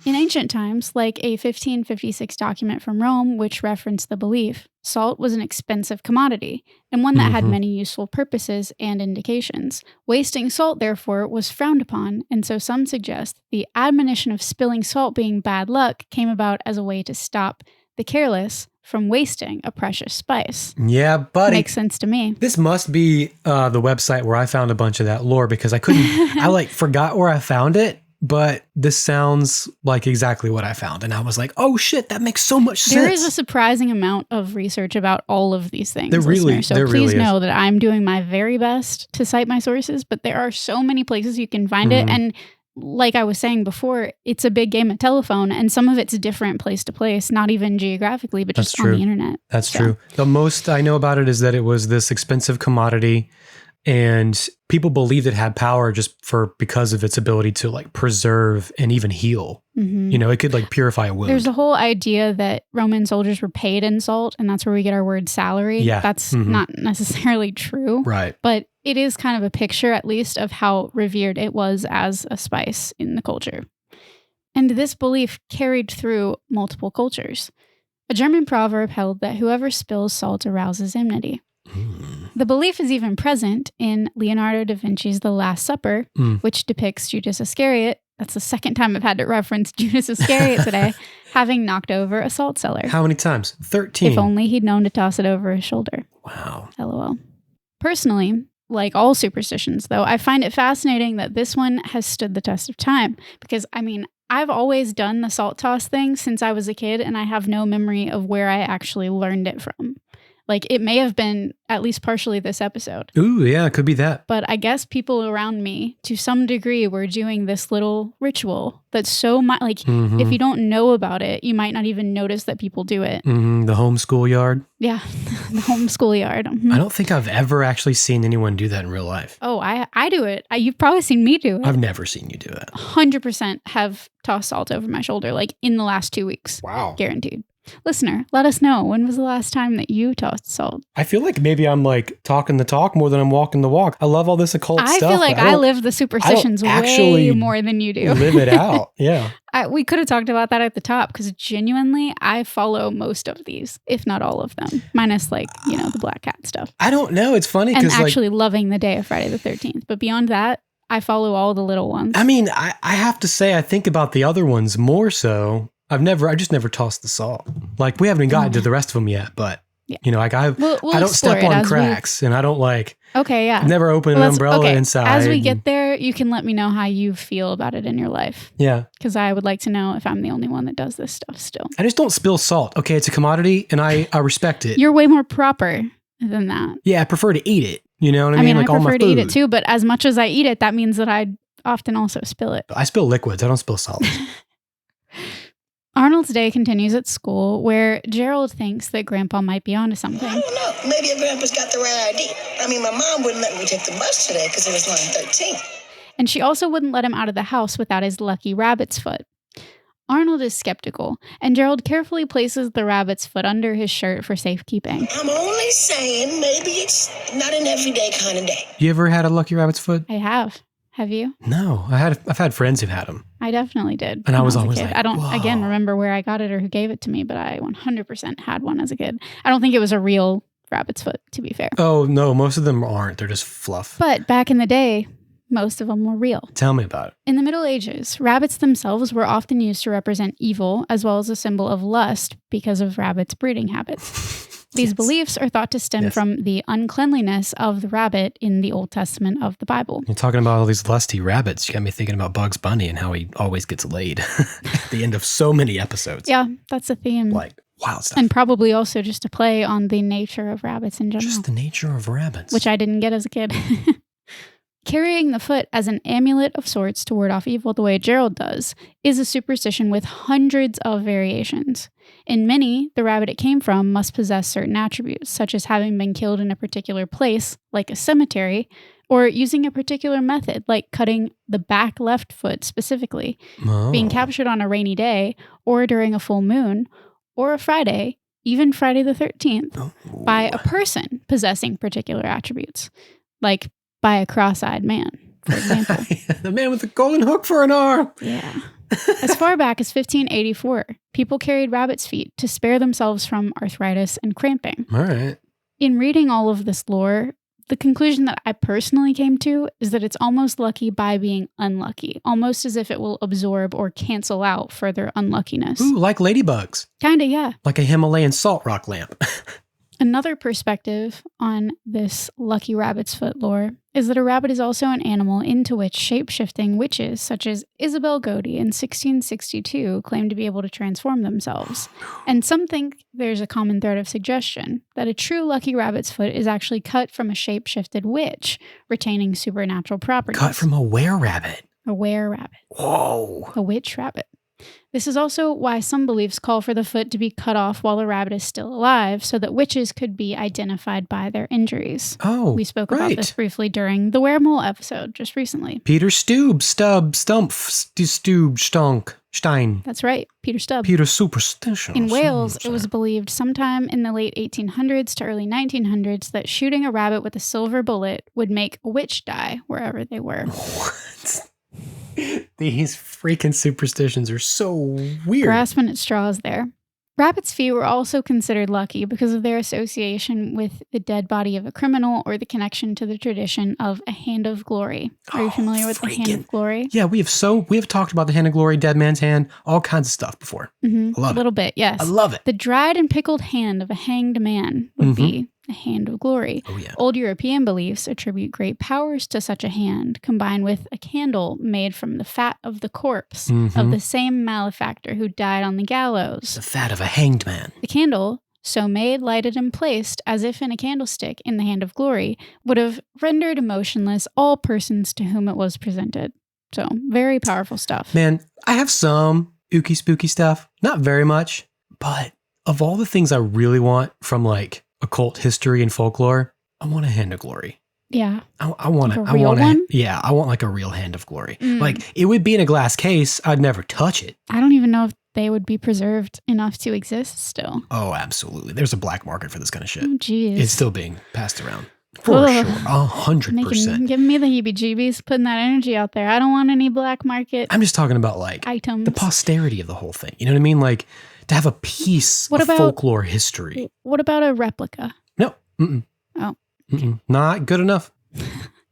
D: In ancient times, like a 1556 document from Rome, which referenced the belief, salt was an expensive commodity, and one that had many useful purposes and indications. Wasting salt, therefore, was frowned upon, and so some suggest the admonition of spilling salt being bad luck came about as a way to stop the careless from wasting a precious spice.
C: Yeah, buddy.
D: Makes sense to me.
C: This must be the website where I found a bunch of that lore because I couldn't, I forgot where I found it. But this sounds like exactly what I found. And I was like, oh shit, that makes so much sense.
D: There is a surprising amount of research about all of these things.
C: There really,
D: listener. So
C: there
D: please
C: really
D: know that I'm doing my very best to cite my sources, but there are so many places you can find it. And like I was saying before, it's a big game of telephone, and some of it's different place to place, not even geographically, but just on the internet.
C: That's true. The most I know about it is that it was this expensive commodity. And people believed it had power just because of its ability to preserve and even heal. You know, it could purify a wound.
D: There's a whole idea that Roman soldiers were paid in salt, and that's where we get our word salary.
C: Yeah.
D: That's not necessarily true.
C: Right.
D: But it is kind of a picture, at least, of how revered it was as a spice in the culture. And this belief carried through multiple cultures. A German proverb held that whoever spills salt arouses enmity. The belief is even present in Leonardo da Vinci's The Last Supper, which depicts Judas Iscariot. That's the second time I've had to reference Judas Iscariot today, having knocked over a salt cellar.
C: How many times? 13.
D: If only he'd known to toss it over his shoulder.
C: Wow.
D: LOL. Personally, like all superstitions, though, I find it fascinating that this one has stood the test of time. Because, I've always done the salt toss thing since I was a kid, and I have no memory of where I actually learned it from. It may have been at least partially this episode.
C: Ooh, yeah, it could be that.
D: But I guess people around me, to some degree, were doing this little ritual that's so much, if you don't know about it, you might not even notice that people do it.
C: The home schoolyard.
D: Yeah, the home schoolyard.
C: I don't think I've ever actually seen anyone do that in real life.
D: Oh, I do it. You've probably seen me do it.
C: I've never seen you do it.
D: 100% have tossed salt over my shoulder, in the last 2 weeks.
C: Wow.
D: Guaranteed. Listener, let us know, when was the last time that you tossed salt?
C: I feel like maybe I'm talking the talk more than I'm walking the walk. I love all this occult stuff.
D: I feel like I live the superstitions way more than you do.
C: Live it out. Yeah.
D: We could have talked about that at the top, because genuinely, I follow most of these, if not all of them, minus the black cat stuff.
C: I don't know. It's funny
D: and
C: because
D: actually loving the day of Friday the 13th. But beyond that, I follow all the little ones.
C: I have to say, I think about the other ones more so. I just never tossed the salt. We haven't even gotten to the rest of them yet, but I don't step on cracks and I don't
D: Okay, yeah.
C: I've never opened an umbrella inside.
D: As we get there, you can let me know how you feel about it in your life.
C: Yeah.
D: Because I would like to know if I'm the only one that does this stuff still.
C: I just don't spill salt. Okay, it's a commodity and I respect it.
D: You're way more proper than that.
C: Yeah, I prefer to eat it. You know what I mean?
D: I prefer to eat it too, but as much as I eat it, that means that I often also spill it.
C: I spill liquids. I don't spill salt.
D: Arnold's day continues at school, where Gerald thinks that Grandpa might be onto something.
A: I don't know. Maybe your grandpa's got the right idea. My mom wouldn't let me take the bus today because it was line 13.
D: And she also wouldn't let him out of the house without his lucky rabbit's foot. Arnold is skeptical, and Gerald carefully places the rabbit's foot under his shirt for safekeeping.
A: I'm only saying maybe it's not an everyday kind of day.
C: You ever had a lucky rabbit's foot?
D: I have. Have you?
C: No, I've had friends who've had them.
D: I definitely did.
C: And I was always
D: I don't, again, remember where I got it or who gave it to me, but I 100% had one as a kid. I don't think it was a real rabbit's foot, to be fair.
C: Oh, no, most of them aren't. They're just fluff.
D: But back in the day, most of them were real.
C: Tell me about it.
D: In the Middle Ages, rabbits themselves were often used to represent evil, as well as a symbol of lust because of rabbits' breeding habits. These beliefs are thought to stem from the uncleanliness of the rabbit in the Old Testament of the Bible.
C: You're talking about all these lusty rabbits. You got me thinking about Bugs Bunny and how he always gets laid at the end of so many episodes.
D: Yeah, that's a theme.
C: Wild stuff.
D: And probably also just a play on the nature of rabbits in general.
C: Just the nature of rabbits.
D: Which I didn't get as a kid. Carrying the foot as an amulet of sorts to ward off evil the way Gerald does is a superstition with hundreds of variations. In many, the rabbit it came from must possess certain attributes, such as having been killed in a particular place, like a cemetery, or using a particular method, like cutting the back left foot specifically, being captured on a rainy day, or during a full moon, or a Friday, even Friday the 13th, by a person possessing particular attributes, like by a cross-eyed man, for example.
C: The man with the golden hook for an arm.
D: Yeah. As far back as 1584, people carried rabbit's feet to spare themselves from arthritis and cramping.
C: All right.
D: In reading all of this lore, the conclusion that I personally came to is that it's almost lucky by being unlucky, almost as if it will absorb or cancel out further unluckiness.
C: Ooh, like ladybugs.
D: Kinda, yeah.
C: Like a Himalayan salt rock lamp.
D: Another perspective on this lucky rabbit's foot lore is that a rabbit is also an animal into which shape-shifting witches such as Isabel Godey in 1662 claim to be able to transform themselves. And some think there's a common thread of suggestion that a true lucky rabbit's foot is actually cut from a shape-shifted witch, retaining supernatural properties.
C: Cut from a were-rabbit.
D: A were-rabbit.
C: Whoa.
D: A witch rabbit. This is also why some beliefs call for the foot to be cut off while the rabbit is still alive, so that witches could be identified by their injuries.
C: Oh,
D: We spoke about this briefly during the weremole episode just recently.
C: Peter Stube, Stub, Stumpf, Stube, Stonk, Stein.
D: That's right, Peter Stubb.
C: Peter Superstitions.
D: In Wales, it was believed sometime in the late 1800s to early 1900s that shooting a rabbit with a silver bullet would make a witch die wherever they were.
C: What? These freaking superstitions are so weird.
D: Grasping at straws there. Rabbit's feet were also considered lucky because of their association with the dead body of a criminal or the connection to the tradition of a hand of glory. Are you familiar with the hand of glory?
C: Yeah, we have talked about the hand of glory, dead man's hand, all kinds of stuff before.
D: Mm-hmm.
C: I love
D: a little bit, yes.
C: I love it.
D: The dried and pickled hand of a hanged man would be a hand of glory.
C: Oh, yeah.
D: Old European beliefs attribute great powers to such a hand, combined with a candle made from the fat of the corpse of the same malefactor who died on the gallows.
C: The fat of a hanged man.
D: The candle, so made, lighted, and placed as if in a candlestick in the hand of glory, would have rendered motionless all persons to whom it was presented. So, very powerful stuff.
C: Man, I have some ooky spooky stuff. Not very much, but of all the things I really want from like occult history and folklore, I want a hand of glory.
D: Yeah.
C: I want
D: Like a real one?
C: Yeah, I want like a real hand of glory. Like it would be in a glass case. I'd never touch it.
D: I don't even know if they would be preserved enough to exist still.
C: Oh, absolutely. There's a black market for this kind of shit.
D: Oh, jeez.
C: It's still being passed around. For sure. 100%.
D: Giving me the heebie-jeebies, putting that energy out there. I don't want any black market
C: I'm just talking about like
D: items.
C: the posterity of the whole thing. You know what I mean? Like to have a piece of folklore history.
D: What about a replica?
C: No. Mm-mm.
D: Oh.
C: Mm-mm. Not good enough.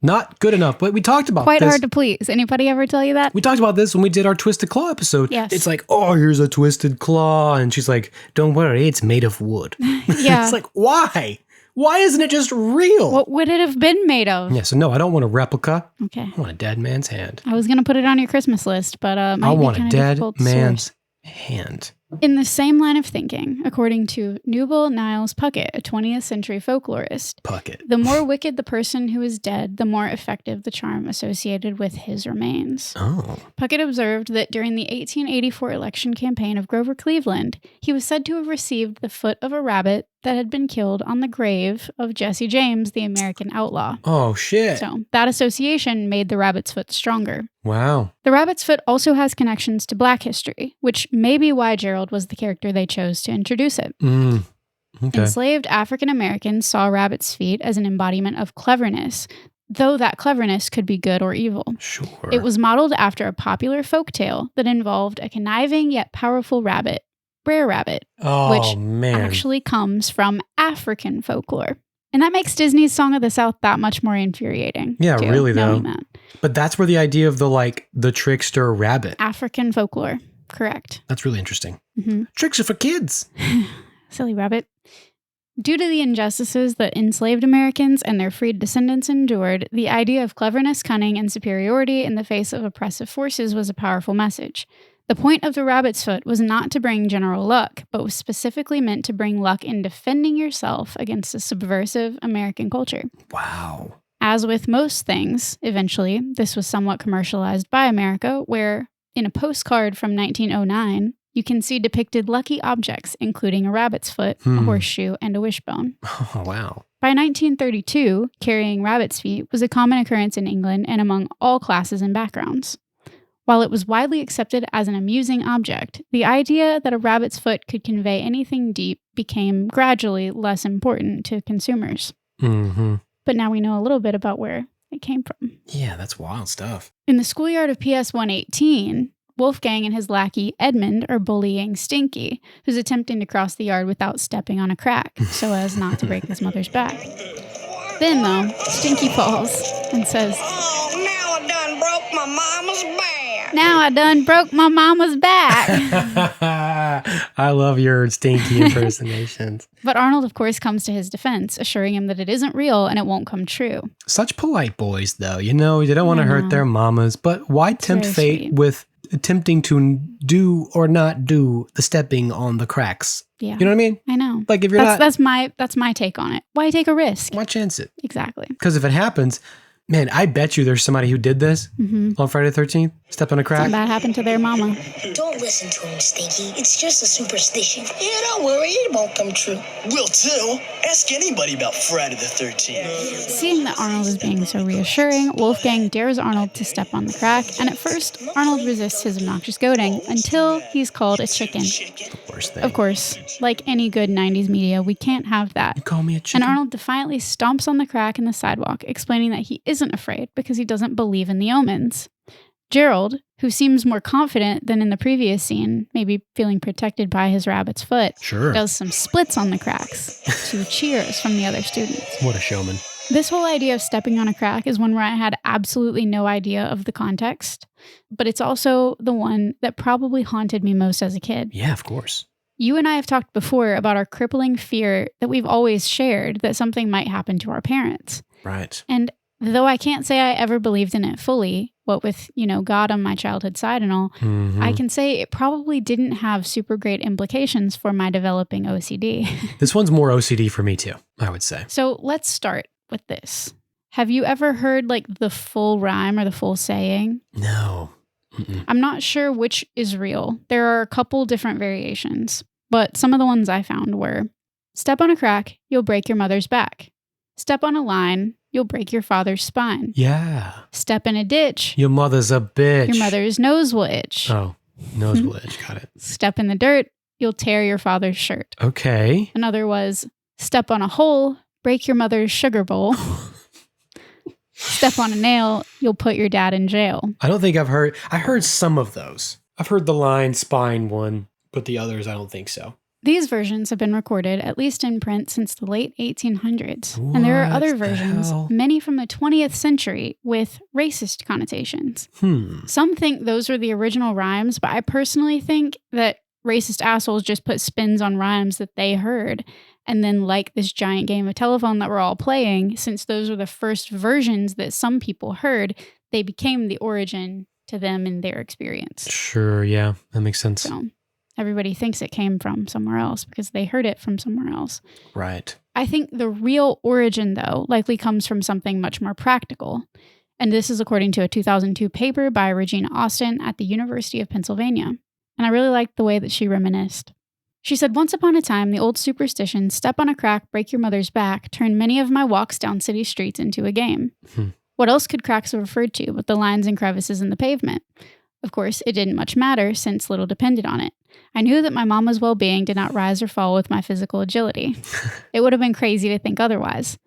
C: Not good enough. But we talked about
D: Quite
C: this.
D: hard to please. Anybody ever tell you that?
C: We talked about this when we did our Twisted Claw episode.
D: Yes.
C: It's like, oh, here's a twisted claw. And she's like, don't worry, it's made of wood.
D: Yeah.
C: It's like, why? Why isn't it just real?
D: What would it have been made of?
C: Yeah, so no, I don't want a replica.
D: Okay.
C: I want a dead man's hand.
D: I was going to put it on your Christmas list, but
C: I want a dead man's
D: source.
C: hand.
D: In the same line of thinking, according to Nubal Niles Puckett, a 20th century folklorist,
C: Puckett.
D: the more wicked the person who is dead, the more effective the charm associated with his remains.
C: Oh.
D: Puckett observed that during the 1884 election campaign of Grover Cleveland, he was said to have received the foot of a rabbit that had been killed on the grave of Jesse James, the American outlaw.
C: Oh, shit.
D: So that association made the rabbit's foot stronger.
C: Wow.
D: The rabbit's foot also has connections to Black history, which may be why Gerald was the character they chose to introduce it.
C: Okay.
D: Enslaved African Americans saw rabbit's feet as an embodiment of cleverness, though that cleverness could be good or evil.
C: Sure.
D: It was modeled after a popular folktale that involved a conniving yet powerful rabbit, Brer Rabbit, which actually comes from African folklore. And that makes Disney's Song of the South that much more infuriating.
C: Yeah,
D: too,
C: really though.
D: knowing that.
C: But that's where the idea of the trickster rabbit.
D: African folklore. Correct.
C: That's really interesting.
D: Mm-hmm.
C: Tricks are for kids.
D: Silly rabbit. Due to the injustices that enslaved Americans and their freed descendants endured, the idea of cleverness, cunning, and superiority in the face of oppressive forces was a powerful message. The point of the rabbit's foot was not to bring general luck, but was specifically meant to bring luck in defending yourself against a subversive American culture.
C: Wow.
D: As with most things, eventually, this was somewhat commercialized by America, where, in a postcard from 1909, you can see depicted lucky objects, including a rabbit's foot, a horseshoe, and a wishbone.
C: Oh, wow.
D: By 1932, carrying rabbit's feet was a common occurrence in England and among all classes and backgrounds. While it was widely accepted as an amusing object, the idea that a rabbit's foot could convey anything deep became gradually less important to consumers.
C: Mm-hmm.
D: But now we know a little bit about where it came from.
C: Yeah, that's wild stuff.
D: In the Schoolyard of PS 118, Wolfgang and his lackey Edmund are bullying Stinky, who's attempting to cross the yard without stepping on a crack so as not to break his mother's back. Then, though, Stinky falls and says,
A: Oh, now I done broke my mama's back.
D: "Now I done broke my mama's back."
C: I love your Stinky impersonations.
D: But Arnold, of course, comes to his defense, assuring him that it isn't real and it won't come true.
C: Such polite boys, though. You know, they don't want to hurt their mamas, but why tempt
D: very
C: fate
D: sweet.
C: with attempting to do or not do the stepping on the cracks?
D: Yeah.
C: You know what I mean?
D: I know.
C: Like if you're not,
D: That's my take on it. Why take a risk?
C: why chance it?
D: Exactly.
C: Because if it happens, man, I bet you there's somebody who did this on Friday the 13th, step on a crack.
D: Something bad happened to their mama.
A: Don't listen to him, Stinky. It's just a superstition. Yeah, don't worry. It won't come true.
B: Will too. Ask anybody about Friday the 13th.
D: Seeing that Arnold is being so reassuring, Wolfgang dares Arnold to step on the crack, and at first, Arnold resists his obnoxious goading until he's called a chicken.
C: Worst thing.
D: Of course, like any good 90s media, we can't have that.
C: You call me a chicken?
D: And Arnold defiantly stomps on the crack in the sidewalk, explaining that he isn't afraid because he doesn't believe in the omens. Gerald, who seems more confident than in the previous scene, maybe feeling protected by his rabbit's foot,
C: Sure.
D: does some splits on the cracks to cheers from the other students.
C: What a showman.
D: This whole idea of stepping on a crack is one where I had absolutely no idea of the context, but it's also the one that probably haunted me most as a kid.
C: Yeah, of course.
D: You and I have talked before about our crippling fear that we've always shared that something might happen to our parents.
C: Right.
D: And though I can't say I ever believed in it fully, what with, God on my childhood side and all, I can say it probably didn't have super great implications for my developing OCD.
C: This one's more OCD for me too, I would say.
D: So let's start with this. Have you ever heard like the full rhyme or the full saying?
C: No. Mm-mm.
D: I'm not sure which is real. There are a couple different variations, but some of the ones I found were, step on a crack, you'll break your mother's back. Step on a line, you'll break your father's spine.
C: Yeah.
D: Step in a ditch,
C: Your mother's a bitch.
D: your mother's nose will itch.
C: Oh, nose will itch. Got it.
D: Step in the dirt, you'll tear your father's shirt.
C: Okay.
D: Another was, step on a hole, break your mother's sugar bowl. Step on a nail, you'll put your dad in jail.
C: I don't think I heard some of those. I've heard the line spine one, but the others I don't think so.
D: These versions have been recorded, at least in print, since the late 1800s. And there are
C: What
D: other
C: the
D: versions,
C: hell?
D: many from the 20th century, with racist connotations. Some think those were the original rhymes, but I personally think that racist assholes just put spins on rhymes that they heard. And then, like this giant game of telephone that we're all playing, since those were the first versions that some people heard, they became the origin to them in their experience.
C: Sure, yeah. That makes sense.
D: So everybody thinks it came from somewhere else because they heard it from somewhere else.
C: Right.
D: I think the real origin, though, likely comes from something much more practical. And this is according to a 2002 paper by Regina Austin at the University of Pennsylvania. And I really liked the way that she reminisced. She said, once upon a time, the old superstition, step on a crack, break your mother's back, turned many of my walks down city streets into a game. What else could cracks have referred to but the lines and crevices in the pavement? Of course, it didn't much matter since little depended on it. I knew that my mama's well-being did not rise or fall with my physical agility. It would have been crazy to think otherwise.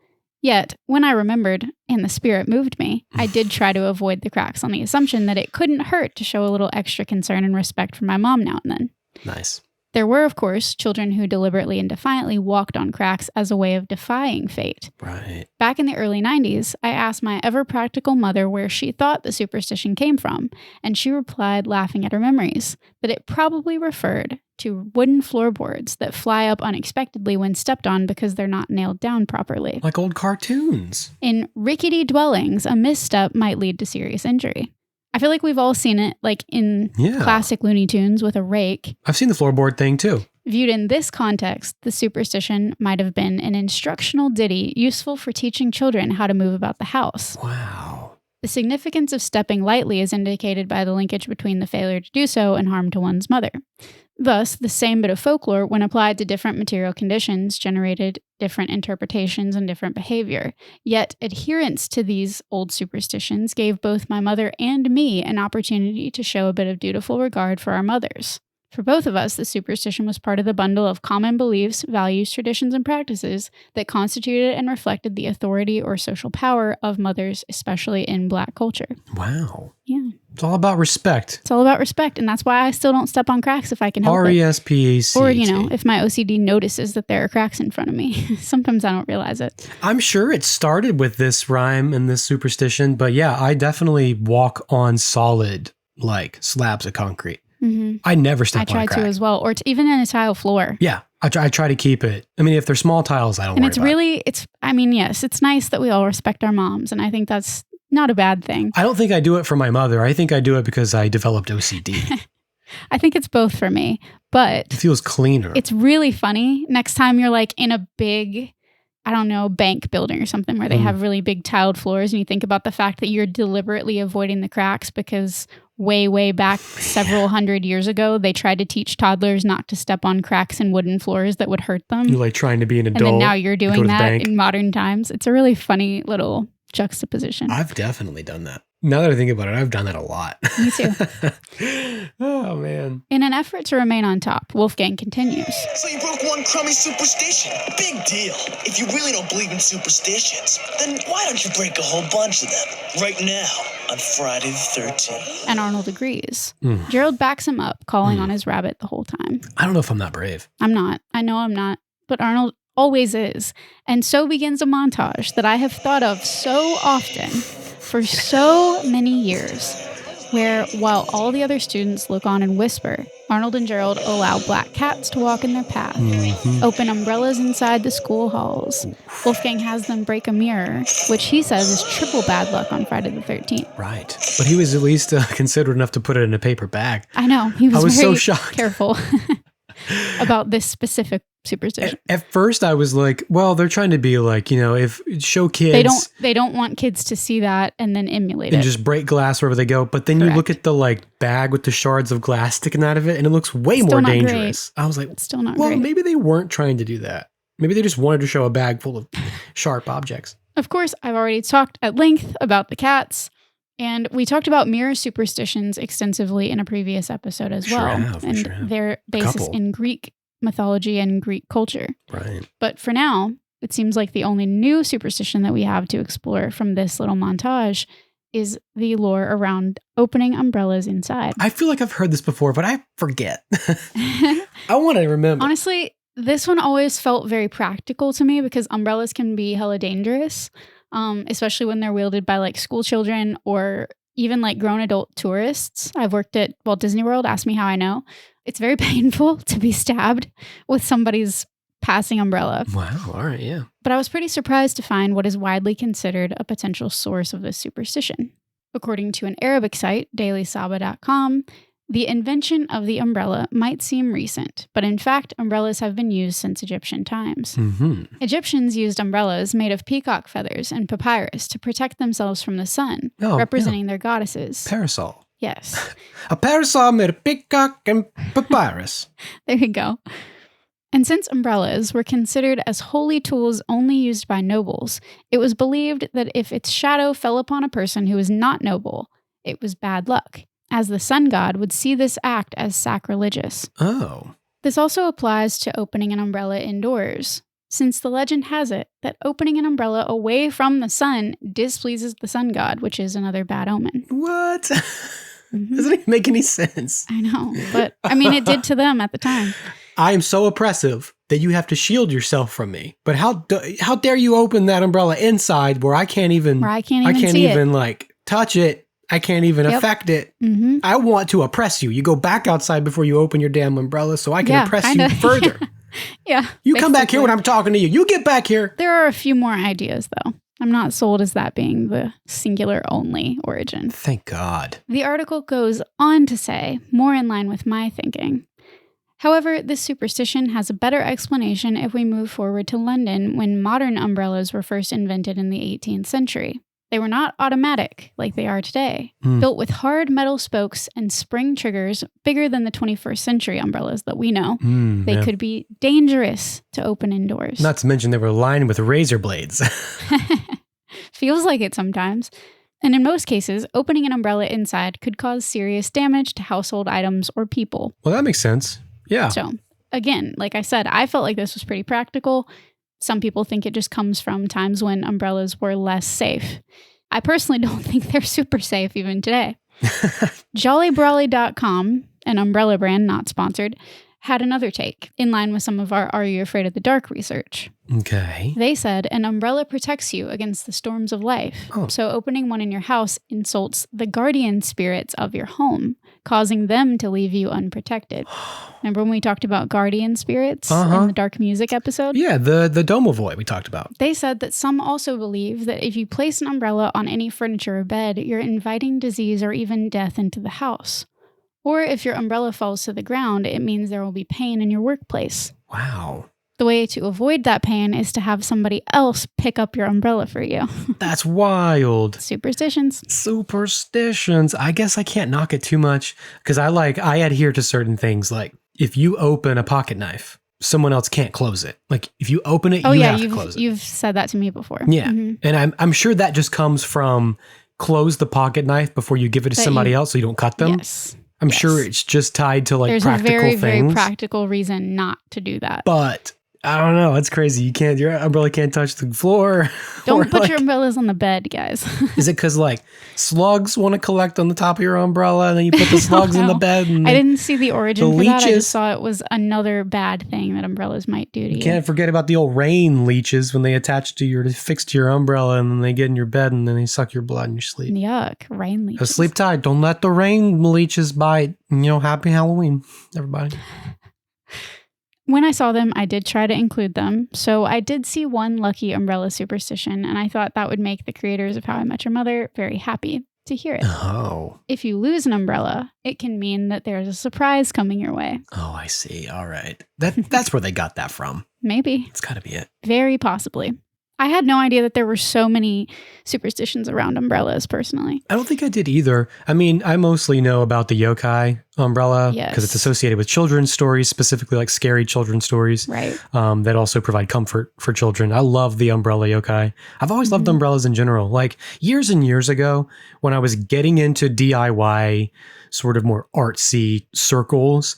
D: Yet, when I remembered, and the spirit moved me, I did try to avoid the cracks on the assumption that it couldn't hurt to show a little extra concern and respect for my mom now and then.
C: Nice.
D: There were, of course, children who deliberately and defiantly walked on cracks as a way of defying fate.
C: Right.
D: Back in the early 90s, I asked my ever-practical mother where she thought the superstition came from, and she replied, laughing at her memories, that it probably referred to wooden floorboards that fly up unexpectedly when stepped on because they're not nailed down properly.
C: Like old cartoons.
D: In rickety dwellings, a misstep might lead to serious injury. I feel like we've all seen it, like in classic Looney Tunes with a rake.
C: I've seen the floorboard thing too.
D: Viewed in this context, the superstition might have been an instructional ditty useful for teaching children how to move about the house.
C: Wow.
D: The significance of stepping lightly is indicated by the linkage between the failure to do so and harm to one's mother. Thus, the same bit of folklore, when applied to different material conditions, generated different interpretations and different behavior. Yet, adherence to these old superstitions gave both my mother and me an opportunity to show a bit of dutiful regard for our mothers. For both of us, the superstition was part of the bundle of common beliefs, values, traditions, and practices that constituted and reflected the authority or social power of mothers, especially in Black culture.
C: Wow.
D: Yeah.
C: It's all about respect.
D: It's all about respect. And that's why I still don't step on cracks if I can help it.
C: RESPECT.
D: Or, if my OCD notices that there are cracks in front of me. Sometimes I don't realize it.
C: I'm sure it started with this rhyme and this superstition, but yeah, I definitely walk on solid, like, slabs of concrete.
D: Mm-hmm.
C: I never step on a crack.
D: I try to as well. Or even in a tile floor.
C: Yeah. I try to keep it. I mean, if they're small tiles, I don't worry about it.
D: Yes, it's nice that we all respect our moms. And I think that's not a bad thing.
C: I don't think I do it for my mother. I think I do it because I developed OCD.
D: I think it's both for me, but
C: it feels cleaner.
D: It's really funny. Next time you're like in a big, I don't know, bank building or something where they have really big tiled floors and you think about the fact that you're deliberately avoiding the cracks because way back several hundred years ago, they tried to teach toddlers not to step on cracks in wooden floors that would hurt them.
C: You're like trying to be an adult.
D: And then now you're doing that in modern times. It's a really funny little juxtaposition.
C: I've definitely done that. Now that I think about it, I've done that a lot.
D: Me too.
C: Oh, man.
D: In an effort to remain on top, Wolfgang continues.
B: So you broke one crummy superstition. Big deal. If you really don't believe in superstitions, then why don't you break a whole bunch of them right now on Friday the 13th?
D: And Arnold agrees. Gerald backs him up, calling on his rabbit the whole time.
C: I don't know if I'm that brave.
D: I'm not. I know I'm not. But Arnold always is. And so begins a montage that I have thought of so often for so many years, where while all the other students look on and whisper, Arnold and Gerald allow black cats to walk in their path, open umbrellas inside the school halls. Wolfgang has them break a mirror, which he says is triple bad luck on Friday the 13th.
C: Right. But he was at least considerate enough to put it in a paper bag.
D: I know. He was
C: so
D: very
C: shocked.
D: Careful about this specific superstition.
C: At first I was like, well, they're trying to be like, if show kids.
D: They don't want kids to see that and then emulate
C: and
D: it.
C: just break glass wherever they go. But then you look at the bag with the shards of glass sticking out of it and it looks way more dangerous. I was like,
D: it's still not
C: well,
D: great.
C: Maybe they weren't trying to do that. Maybe they just wanted to show a bag full of sharp objects.
D: Of course, I've already talked at length about the cats. And we talked about mirror superstitions extensively in a previous episode as well. And their basis in Greek mythology and Greek culture.
C: Right.
D: But for now, it seems like the only new superstition that we have to explore from this little montage is the lore around opening umbrellas inside.
C: I feel like I've heard this before, but I forget. I want to remember.
D: Honestly, this one always felt very practical to me because umbrellas can be hella dangerous, especially when they're wielded by school children or even grown adult tourists. I've worked at Walt Disney World. Ask me how I know. It's very painful to be stabbed with somebody's passing umbrella.
C: Wow. All right. Yeah.
D: But I was pretty surprised to find what is widely considered a potential source of this superstition. According to an Arabic site, dailysaba.com, the invention of the umbrella might seem recent, but in fact, umbrellas have been used since Egyptian times. Egyptians used umbrellas made of peacock feathers and papyrus to protect themselves from the sun, representing their goddesses.
C: Parasol.
D: Yes.
C: A parasol made of peacock and papyrus.
D: There you go. And since umbrellas were considered as holy tools only used by nobles, it was believed that if its shadow fell upon a person who was not noble, it was bad luck, as the sun god would see this act as sacrilegious.
C: Oh.
D: This also applies to opening an umbrella indoors, since the legend has it that opening an umbrella away from the sun displeases the sun god, which is another bad omen.
C: What? Doesn't even make any sense.
D: I know, but it did to them at the time.
C: I am so oppressive that you have to shield yourself from me. But how dare you open that umbrella inside where I can't even touch it. I can't even affect it. I want to oppress you. You go back outside before you open your damn umbrella so I can oppress you further.
D: Yeah.
C: You come back here when I'm talking to you. You get back here.
D: There are a few more ideas, though. I'm not sold as that being the singular only origin.
C: Thank God.
D: The article goes on to say, more in line with my thinking. However, this superstition has a better explanation if we move forward to London when modern umbrellas were first invented in the 18th century. They were not automatic like they are today, built with hard metal spokes and spring triggers bigger than the 21st century umbrellas that we know. They could be dangerous to open indoors.
C: Not to mention they were lined with razor blades.
D: Feels like it sometimes. And in most cases, opening an umbrella inside could cause serious damage to household items or people.
C: Well, that makes sense. Yeah.
D: So, again, like I said, I felt like this was pretty practical. Some people think it just comes from times when umbrellas were less safe. I personally don't think they're super safe even today. JollyBrawly.com, an umbrella brand not sponsored, had another take, in line with some of our Are You Afraid of the Dark research.
C: Okay.
D: They said an umbrella protects you against the storms of life.
C: Oh.
D: So opening one in your house insults the guardian spirits of your home, causing them to leave you unprotected. Remember when we talked about guardian spirits in the dark music episode?
C: Yeah, the domovoy we talked about.
D: They said that some also believe that if you place an umbrella on any furniture or bed, you're inviting disease or even death into the house. Or if your umbrella falls to the ground, it means there will be pain in your workplace.
C: Wow.
D: The way to avoid that pain is to have somebody else pick up your umbrella for you.
C: That's wild.
D: Superstitions.
C: Superstitions. I guess I can't knock it too much because I adhere to certain things. Like if you open a pocket knife, someone else can't close it. Like if you open it, you have to close it.
D: You've said that to me before.
C: Yeah. And I'm sure that just comes from close the pocket knife before you give it to somebody else so you don't cut them.
D: Yes.
C: I'm sure it's just tied to like
D: There's
C: practical
D: a very,
C: things.
D: very practical reason not to do that.
C: But I don't know. It's crazy. Your umbrella can't touch the floor.
D: Don't put your umbrellas on the bed, guys.
C: Is it because like slugs want to collect on the top of your umbrella and then you put the slugs in the bed? And
D: I didn't see the origin for that. I
C: leeches.
D: just saw it was another bad thing that umbrellas might do to you.
C: Can't forget about the old rain leeches when they attach to fix to your umbrella and then they get in your bed and then they suck your blood in your sleep.
D: Yuck. Rain leeches.
C: So sleep tight. Don't let the rain leeches bite. Happy Halloween, everybody.
D: When I saw them, I did try to include them. So I did see one lucky umbrella superstition, and I thought that would make the creators of How I Met Your Mother very happy to hear it.
C: Oh.
D: If you lose an umbrella, it can mean that there's a surprise coming your way.
C: Oh, I see. All right. That's where they got that from.
D: Maybe.
C: It's got to be it.
D: Very possibly. I had no idea that there were so many superstitions around umbrellas, personally.
C: I don't think I did either. I mean, I mostly know about the yokai umbrella because it's associated with children's stories, specifically like scary children's stories.
D: Right.
C: That also provide comfort for children. I love the umbrella yokai. I've always loved umbrellas in general. Like years and years ago, when I was getting into DIY, sort of more artsy circles,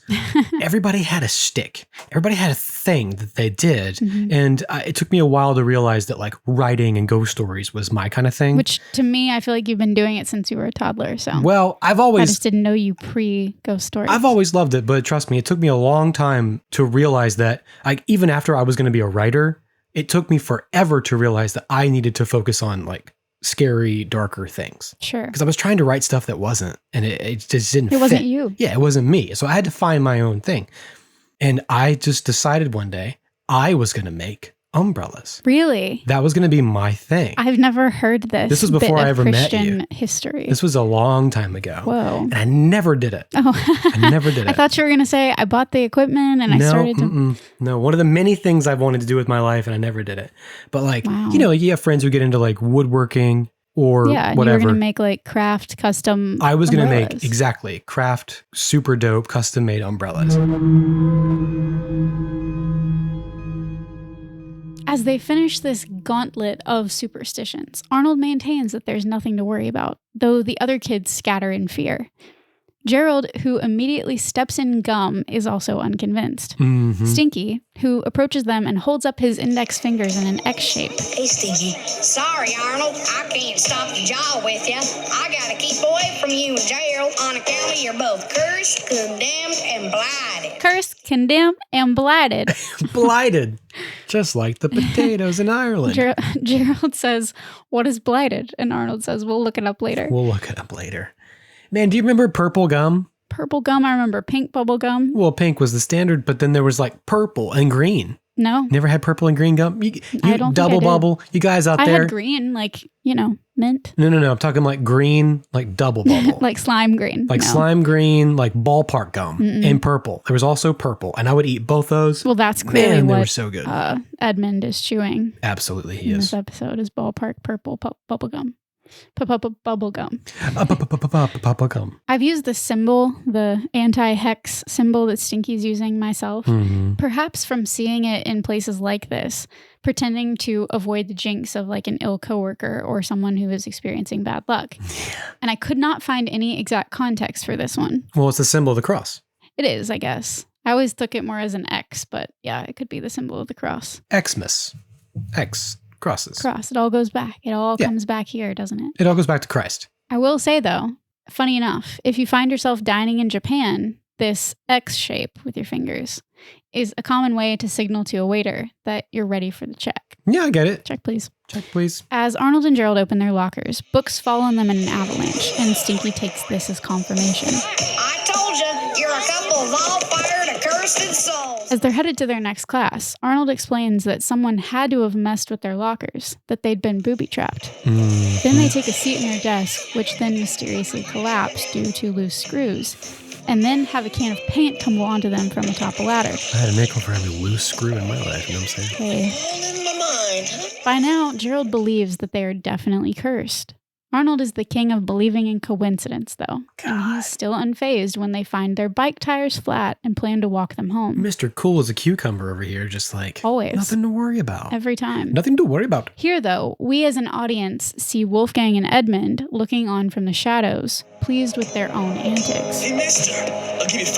C: everybody had a stick. Everybody had a thing that they did. And it took me a while to realize that like writing and ghost stories was my kind of thing.
D: Which to me, I feel like you've been doing it since you were a toddler. So
C: well,
D: I just didn't know you pre-ghost stories.
C: I've always loved it, but trust me, it took me a long time to realize that like even after I was going to be a writer, it took me forever to realize that I needed to focus on like scary, darker things.
D: Sure.
C: Because I was trying to write stuff that wasn't, and it just didn't fit.
D: It wasn't you.
C: Yeah, it wasn't me. So I had to find my own thing. And I just decided one day I was going to make umbrellas.
D: Really?
C: That was going to be my thing.
D: I've never heard this.
C: This was before I ever met you.
D: Christian history.
C: This was a long time ago.
D: Whoa.
C: And I never did it.
D: Oh.
C: I never did it.
D: I thought you were going to say, I bought the equipment and I started to...
C: No, one of the many things I've wanted to do with my life and I never did it. But like, you have friends who get into like woodworking or
D: yeah,
C: whatever.
D: You were going to make like craft custom
C: I was going to make,
D: umbrellas.
C: exactly, craft super dope custom made umbrellas.
D: As they finish this gauntlet of superstitions, Arnold maintains that there's nothing to worry about, though the other kids scatter in fear. Gerald, who immediately steps in gum, is also unconvinced. Stinky, who approaches them and holds up his index fingers in an X shape.
A: Hey, Stinky.
F: Sorry, Arnold. I can't stop the jaw with you. I gotta keep away from you and Gerald on account of you're both cursed, condemned, and blighted.
D: Cursed, condemned, and blighted.
C: Blighted. Just like the potatoes in Ireland.
D: Gerald says, "What is blighted?" And Arnold says, "We'll look it up later."
C: We'll look it up later. Man, do you remember purple gum?
D: Purple gum, I remember pink bubble gum.
C: Well, pink was the standard, but then there was like purple and green.
D: No.
C: Never had purple and green gum? You
D: I don't
C: double
D: think I did.
C: bubble. You guys out
D: I
C: there?
D: had green, like, mint.
C: No. I'm talking like green, like double bubble.
D: Like slime green.
C: Like
D: No.
C: slime green, like ballpark gum and purple. There was also purple, and I would eat both those.
D: Well, that's clearly
C: Man, they
D: what
C: were so good.
D: Edmund is chewing
C: Absolutely, he
D: in
C: is.
D: this episode is ballpark purple bubble gum. Bubble gum.
C: Papa gum.
D: I've used the symbol, the anti-hex symbol that Stinky's using myself. Perhaps from seeing it in places like this, pretending to avoid the jinx of like an ill coworker or someone who is experiencing bad luck. And I could not find any exact context for this one.
C: Well, it's the symbol of the cross.
D: It is, I guess. I always took it more as an X, but yeah, it could be the symbol of the cross.
C: Xmas. X. Crosses.
D: Cross. It all goes back. It all comes back here, doesn't it?
C: It all goes back to Christ.
D: I will say, though, Funny enough, if you find yourself dining in Japan, this X shape with your fingers is a common way to signal to a waiter that you're ready for the check.
C: Yeah, I get it.
D: Check, please.
C: Check, please.
D: As Arnold and Gerald open their lockers, books fall on them in an avalanche, and Stinky takes this as confirmation.
F: I told you, you're a couple of all-fired, accursed souls.
D: As they're headed to their next class, Arnold explains that someone had to have messed with their lockers, that they'd been booby-trapped. Then they take a seat in their desk, which then mysteriously collapse due to loose screws, and then have a can of paint tumble onto them from atop a ladder.
C: I had a nickel for every loose screw in my life, you know what I'm saying?
D: Okay.
A: All in my mind, huh?
D: By now, Gerald believes that they are definitely cursed. Arnold is the king of believing in coincidence, though, and he's still unfazed when they find their bike tires flat and plan to walk them home.
C: Mr. Cool as a cucumber over here, just like,
D: Always.
C: nothing to worry about.
D: Every time.
C: Nothing to worry about.
D: Here, though, we as an audience see Wolfgang and Edmund looking on from the shadows, pleased with their own antics.
B: Hey, mister, I'll give you $5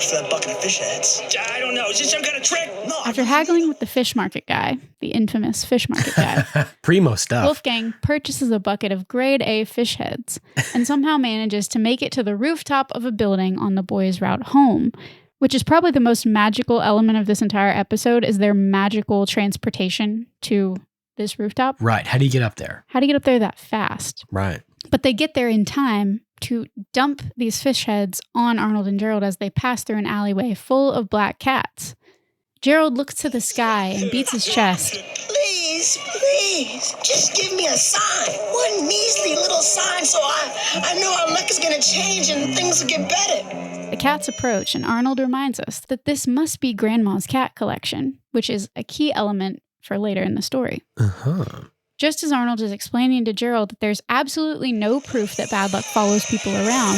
B: for that bucket of fish heads. I don't know. Is this some kind of trick? No.
D: After haggling with the fish market guy, the infamous fish market guy,
C: Primo stuff.
D: Wolfgang purchases a bucket of grade A fish heads and somehow manages to make it to the rooftop of a building on the boys' route home, which is probably the most magical element of this entire episode is their magical transportation to this rooftop.
C: Right. How do you get up there?
D: How do you get up there that fast?
C: Right.
D: But they get there in time to dump these fish heads on Arnold and Gerald as they pass through an alleyway full of black cats. Gerald looks to the sky and beats his chest.
A: Please, please, just give me a sign. One measly little sign so I know our luck is going to change and things will get better.
D: The cats approach, and Arnold reminds us that this must be Grandma's cat collection, which is a key element for later in the story.
C: Uh-huh.
D: Just as Arnold is explaining to Gerald that there's absolutely no proof that bad luck follows people around,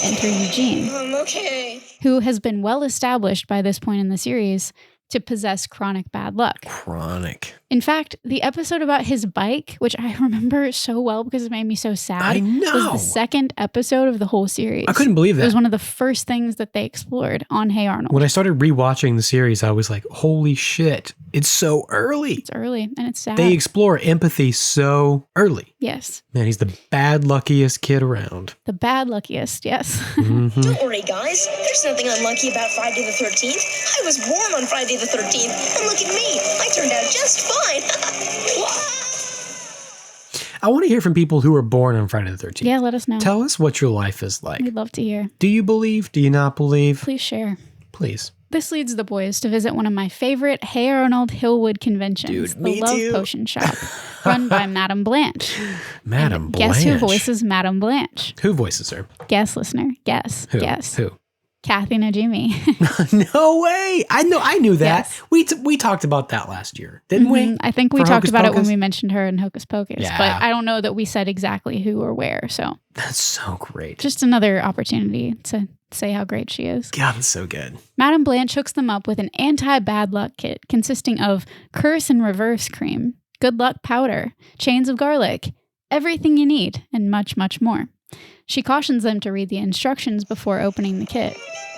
D: enter Eugene,
A: I'm okay.
D: who has been well established by this point in the series to possess chronic bad luck.
C: Chronic.
D: In fact, the episode about his bike, which I remember so well because it made me so sad,
C: I know.
D: was the second episode of the whole series.
C: I couldn't believe
D: It was
C: that.
D: one of the first things that they explored on Hey Arnold.
C: When I started rewatching the series, I was like, holy shit, it's so early.
D: It's early and it's sad.
C: They explore empathy so early.
D: Yes.
C: Man, he's the bad luckiest kid around.
D: The bad luckiest, yes.
C: Mhm.
A: Don't worry, guys. There's nothing unlucky about Friday the 13th. I was born on Friday the 13th, and look at me. I turned out just fine.
C: I want to hear from people who were born on Friday the 13th.
D: Yeah, let us know.
C: Tell us what your life is like.
D: We'd love to hear.
C: Do you believe? Do you not believe?
D: Please share.
C: Please.
D: This leads the boys to visit one of my favorite Hey Arnold Hillwood conventions,
C: Dude,
D: the
C: me
D: Love
C: too.
D: Potion Shop, run by Madame Blanche.
C: Madam
D: And
C: Blanche.
D: Guess who voices Madame Blanche?
C: Who voices her?
D: Guess, listener. Guess.
C: Who?
D: Guess.
C: Who?
D: Kathy Najimy.
C: No way. I knew that.
D: Yes.
C: We talked about that last year, didn't we?
D: Mhm. I think we
C: For
D: talked
C: Hocus
D: about it when
C: Pocus?
D: we mentioned her in Hocus Pocus,
C: Yeah.
D: but I don't know that we said exactly who or where. So
C: That's so great.
D: just another opportunity to say how great she is.
C: God, that's so good.
D: Madame Blanche hooks them up with an anti-bad luck kit consisting of curse and reverse cream, good luck powder, chains of garlic, everything you need, and much, much more. She cautions them to read the instructions before opening the kit.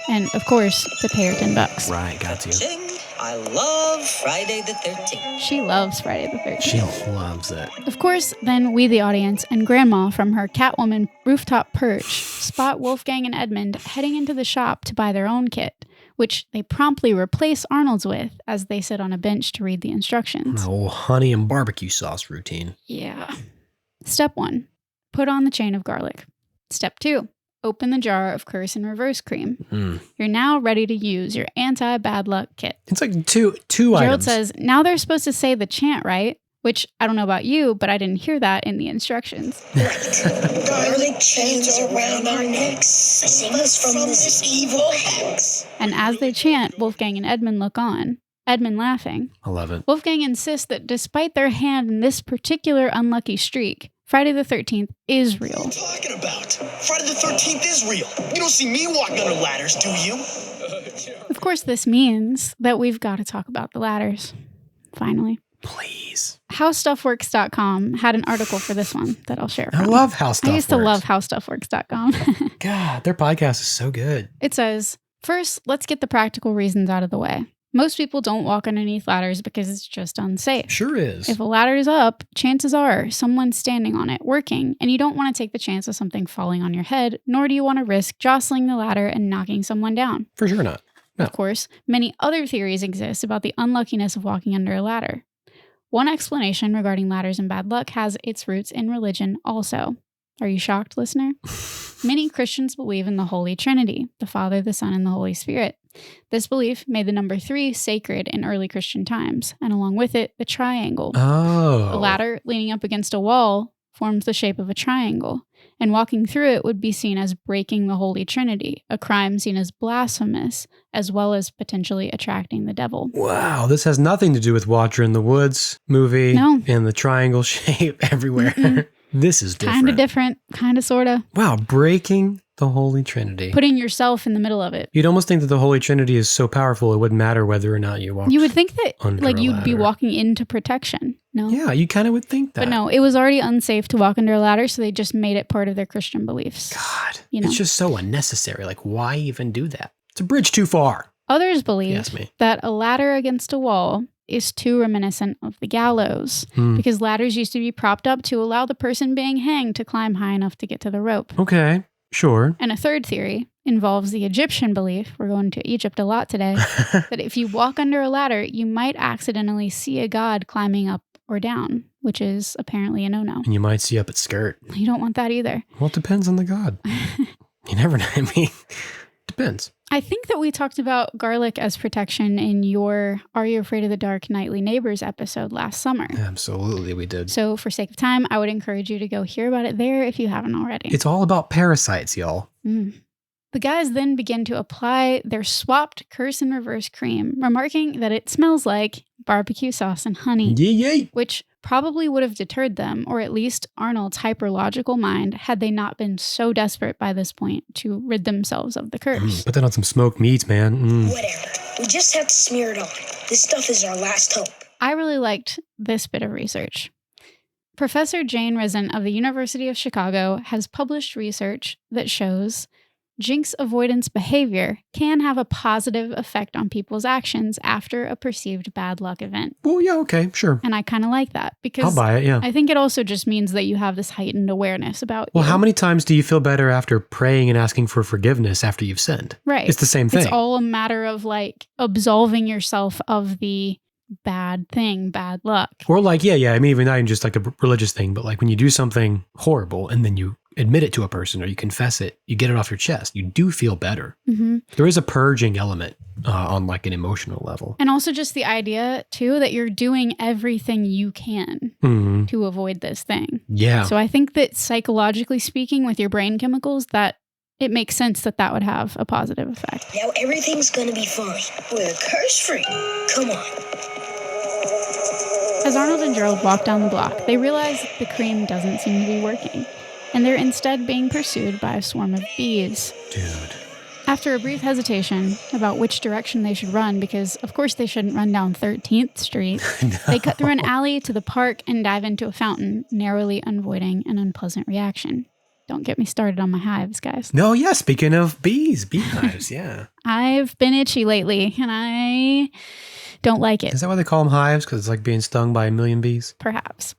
D: And, of course, to pay her $10.
C: Right, got to.
G: Ching, I love Friday the 13th.
D: She loves Friday the 13th.
C: She loves it.
D: Of course, then we, the audience, and Grandma from her Catwoman rooftop perch spot Wolfgang and Edmund heading into the shop to buy their own kit, which they promptly replace Arnold's with as they sit on a bench to read the instructions.
C: The old honey and barbecue sauce routine.
D: Yeah. Step 1, put on the chain of garlic. Step 2, open the jar of curse and reverse cream.
C: Mm.
D: You're now ready to use your anti-bad luck kit.
C: It's like two
D: Gerald
C: items.
D: says, now they're supposed to say the chant, right? Which, I don't know about you, but I didn't hear that in the instructions.
A: Garlic chains around our necks. Save us from this evil hex.
D: And as they chant, Wolfgang and Edmund look on. Edmund laughing.
C: I love it.
D: Wolfgang insists that despite their hand in this particular unlucky streak, Friday the 13th is real.
B: What are you talking about? Friday the 13th is real. You don't see me walking under ladders, do you?
D: Of course, this means that we've got to talk about the ladders. Finally.
C: Please.
D: HowStuffWorks.com had an article for this one that I'll share.
C: I
D: from.
C: love how stuff
D: I used to
C: works.
D: love HowStuffWorks.com.
C: God, their podcast is so good.
D: It says, first, let's get the practical reasons out of the way. Most people don't walk underneath ladders because it's just unsafe.
C: Sure is.
D: If a ladder is up, chances are someone's standing on it, working, and you don't want to take the chance of something falling on your head, nor do you want to risk jostling the ladder and knocking someone down.
C: For sure not. No.
D: Of course, many other theories exist about the unluckiness of walking under a ladder. One explanation regarding ladders and bad luck has its roots in religion also. Are you shocked, listener? Many Christians believe in the Holy Trinity, the Father, the Son, and the Holy Spirit. This belief made the number 3 sacred in early Christian times, and along with it, the triangle.
C: Oh.
D: A ladder leaning up against a wall forms the shape of a triangle, and walking through it would be seen as breaking the Holy Trinity, a crime seen as blasphemous, as well as potentially attracting the devil.
C: Wow, this has nothing to do with Watcher in the Woods movie and the triangle shape everywhere. Mm-mm. This is different.
D: Kind of different, kind of, sort of.
C: Wow, breaking the Holy Trinity.
D: Putting yourself in the middle of it.
C: You'd almost think that the Holy Trinity is so powerful it wouldn't matter whether or not you walked.
D: You would think that
C: under
D: you'd be walking into protection. No?
C: Yeah, you kind of would think that.
D: But no, it was already unsafe to walk under a ladder, so they just made it part of their Christian beliefs.
C: God,
D: you know?
C: It's just so unnecessary. Like, why even do that? It's a bridge too far.
D: Others believe that a ladder against a wall is too reminiscent of the gallows, because ladders used to be propped up to allow the person being hanged to climb high enough to get to the rope.
C: Okay, sure.
D: And a third theory involves the Egyptian belief, we're going to Egypt a lot today, that if you walk under a ladder, you might accidentally see a god climbing up or down, which is apparently a no-no.
C: And you might see up its skirt.
D: You don't want that either.
C: Well, it depends on the god. You never know. I mean, depends.
D: I think that we talked about garlic as protection in your Are You Afraid of the Dark Nightly Neighbors episode last summer.
C: Absolutely, we did.
D: So for sake of time, I would encourage you to go hear about it there if you haven't already.
C: It's all about parasites, y'all.
D: The guys then begin to apply their swapped curse and reverse cream, remarking that it smells like barbecue sauce and honey, which probably would have deterred them, or at least Arnold's hyperlogical mind, had they not been so desperate by this point to rid themselves of the curse.
C: Put that on some smoked meats, man.
A: Whatever. We just have to smear it on. This stuff is our last hope.
D: I really liked this bit of research. Professor Jane Risen of the University of Chicago has published research that shows jinx avoidance behavior can have a positive effect on people's actions after a perceived bad luck event.
C: Well, yeah, okay, sure.
D: And I kind of like that because
C: I'll buy it, yeah.
D: I think it also just means that you have this heightened awareness about
C: Well, how many times do you feel better after praying and asking for forgiveness after you've sinned?
D: Right.
C: It's the same thing.
D: It's all a matter of like absolving yourself of the bad thing, bad luck.
C: Or like, yeah. I mean, even not even just like a religious thing, but like when you do something horrible and then you admit it to a person or you confess it, you get it off your chest, you do feel better. There is a purging element on like an emotional level.
D: And also just the idea too that you're doing everything you can to avoid this thing.
C: Yeah.
D: So I think that psychologically speaking with your brain chemicals, that it makes sense that that would have a positive effect.
A: Now everything's gonna be fine. We're curse-free. Come on.
D: As Arnold and Gerald walk down the block, they realize that the cream doesn't seem to be working, and they're instead being pursued by a swarm of bees.
C: Dude.
D: After a brief hesitation about which direction they should run, because of course they shouldn't run down 13th Street, They cut through an alley to the park and dive into a fountain, narrowly avoiding an unpleasant reaction. Don't get me started on my hives, guys.
C: No, yeah, speaking of beehives, yeah.
D: I've been itchy lately, and I don't like it.
C: Is that why they call them hives? Because it's like being stung by a million bees?
D: Perhaps.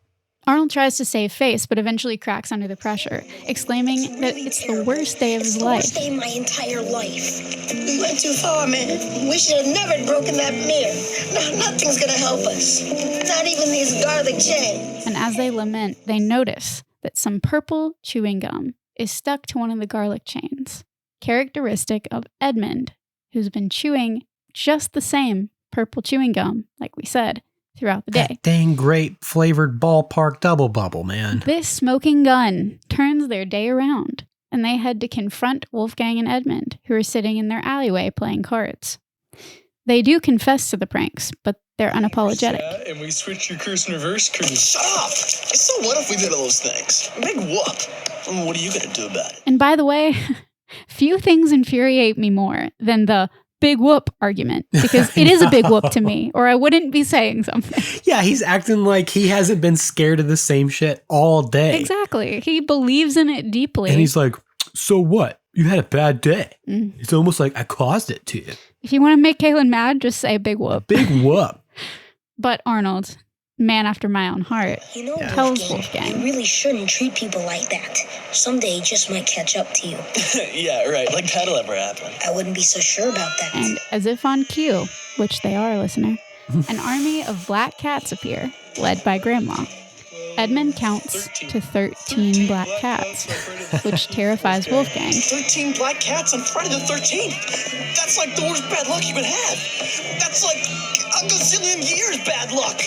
D: Arnold tries to save face, but eventually cracks under the pressure, exclaiming that it's the worst day of his life.
A: It's the worst day of my entire life. We went too far, man. We should have never broken that mirror. No, nothing's gonna help us. Not even these garlic chains.
D: And as they lament, they notice that some purple chewing gum is stuck to one of the garlic chains, characteristic of Edmund, who's been chewing just the same purple chewing gum, like we said, throughout the day.
C: That dang grape flavored ballpark double bubble, man.
D: This smoking gun turns their day around, and they head to confront Wolfgang and Edmund, who are sitting in their alleyway playing cards. They do confess to the pranks, but they're unapologetic.
B: Yeah, and we switched your curse and reverse cream.
H: Shut up! So what if we did all those things? Big whoop. And what are you gonna do about it?
D: And by the way, few things infuriate me more than the big whoop argument, because it is a big whoop to me, or I wouldn't be saying something.
C: Yeah, he's acting like he hasn't been scared of the same shit all day.
D: Exactly. He believes in it deeply.
C: And he's like, so what? you had a bad day. It's almost like I caused it to you.
D: If you want to make Kaylin mad, just say big whoop.
C: Big whoop.
D: But Arnold, man after my own heart,
A: You know,
D: tells
A: you
D: Wolfgang.
A: really shouldn't treat people like that. Someday he just might catch up to you.
B: Yeah, right. Like that'll ever happen.
A: I wouldn't be so sure about that.
D: And as if on cue, which they are, listener, an army of black cats appear, led by Grandma. Edmund counts to 13 black cats, which terrifies Wolfgang.
B: 13 black cats on Friday the 13th. That's like the worst bad luck you could have. That's like a gazillion years bad luck.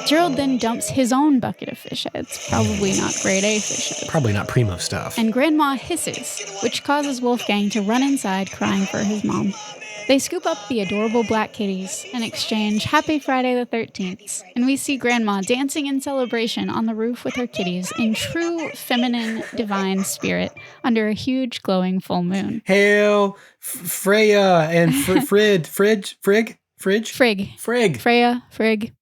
D: Gerald then dumps his own bucket of fish heads, probably not grade A fish heads.
C: Probably not primo stuff.
D: And Grandma hisses, which causes Wolfgang to run inside crying for his mom. They scoop up the adorable black kitties and exchange Happy Friday the 13th, and we see Grandma dancing in celebration on the roof with her kitties in true feminine divine spirit under a huge glowing full moon.
C: Hail, Freya and Frigg.
D: Freya, Frigg.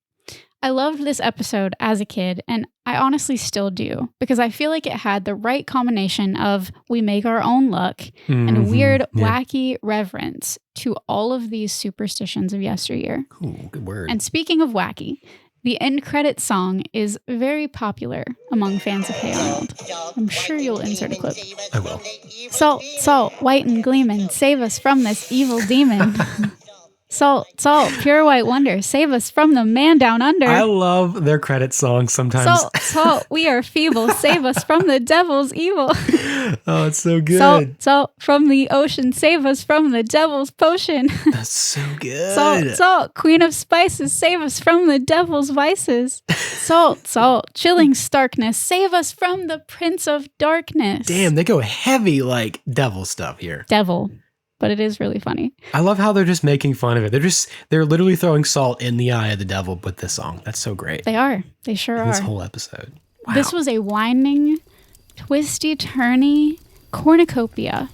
D: I loved this episode as a kid, and I honestly still do, because I feel like it had the right combination of we make our own luck and a weird, wacky reverence to all of these superstitions of yesteryear.
C: Ooh, good word.
D: And speaking of wacky, the end credit song is very popular among fans of Hey Arnold. I'm sure you'll insert a clip.
C: I will.
D: Salt, salt, white and gleamin', save us from this evil demon. Salt, salt, pure white wonder, save us from the man down under.
C: I love their credit songs sometimes.
D: Salt, salt, we are feeble, save us from the devil's evil.
C: Oh, it's so good.
D: Salt, salt, from the ocean, save us from the devil's potion.
C: That's so good.
D: Salt, salt, queen of spices, save us from the devil's vices. Salt, salt, chilling starkness, save us from the prince of darkness.
C: Damn, they go heavy like devil stuff here.
D: Devil. But it is really funny.
C: I love how they're just making fun of it. They're literally throwing salt in the eye of the devil with this song. That's so great.
D: They are. They sure are.
C: This whole episode. Wow.
D: This was a winding, twisty, turny cornucopia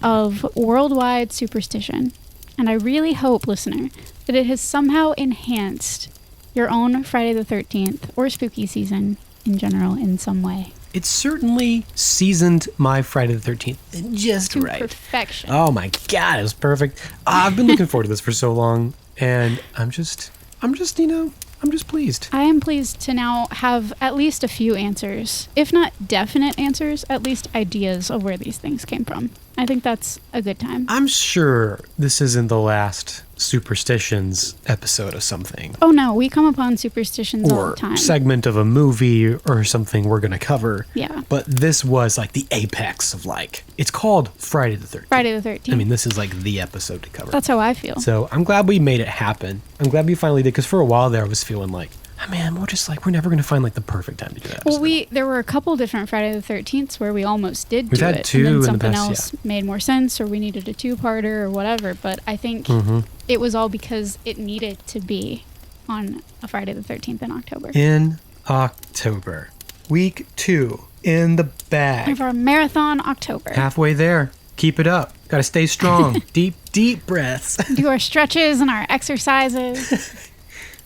D: of worldwide superstition. And I really hope, listener, that it has somehow enhanced your own Friday the 13th or spooky season in general in some way.
C: It certainly seasoned my Friday the 13th just
D: To
C: right.
D: perfection.
C: Oh my God, it was perfect. I've been looking forward to this for so long, and I'm just pleased.
D: I am pleased to now have at least a few answers, if not definite answers, at least ideas of where these things came from. I think that's a good time.
C: I'm sure this isn't the last superstitions episode of something.
D: Oh no, we come upon superstitions all
C: Or
D: the time.
C: segment of a movie or something we're going to cover.
D: Yeah.
C: But this was like the apex of like, it's called Friday the 13th.
D: Friday the 13th.
C: I mean, this is like the episode to cover.
D: That's how I feel.
C: So I'm glad we made it happen. I'm glad we finally did, because for a while there I was feeling like, oh man, we're never going to find like the perfect time to do that.
D: Well, there were a couple different Friday the 13ths where we almost did
C: We've
D: do
C: had
D: it.
C: two
D: and then
C: in the
D: something
C: past,
D: else made more sense, or we needed a two-parter or whatever. But I think it was all because it needed to be on a Friday the 13th in October.
C: In October. Week 2 in the bag.
D: Of our marathon October.
C: Halfway there. Keep it up. Got to stay strong. Deep breaths.
D: Do our stretches and our exercises.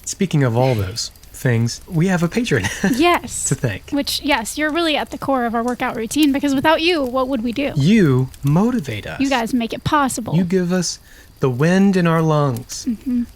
C: Speaking of all those things, we have a patron
D: Yes.
C: to thank.
D: Which, yes, you're really at the core of our workout routine, because without you, what would we do?
C: You motivate us.
D: You guys make it possible.
C: You give us the wind in our lungs,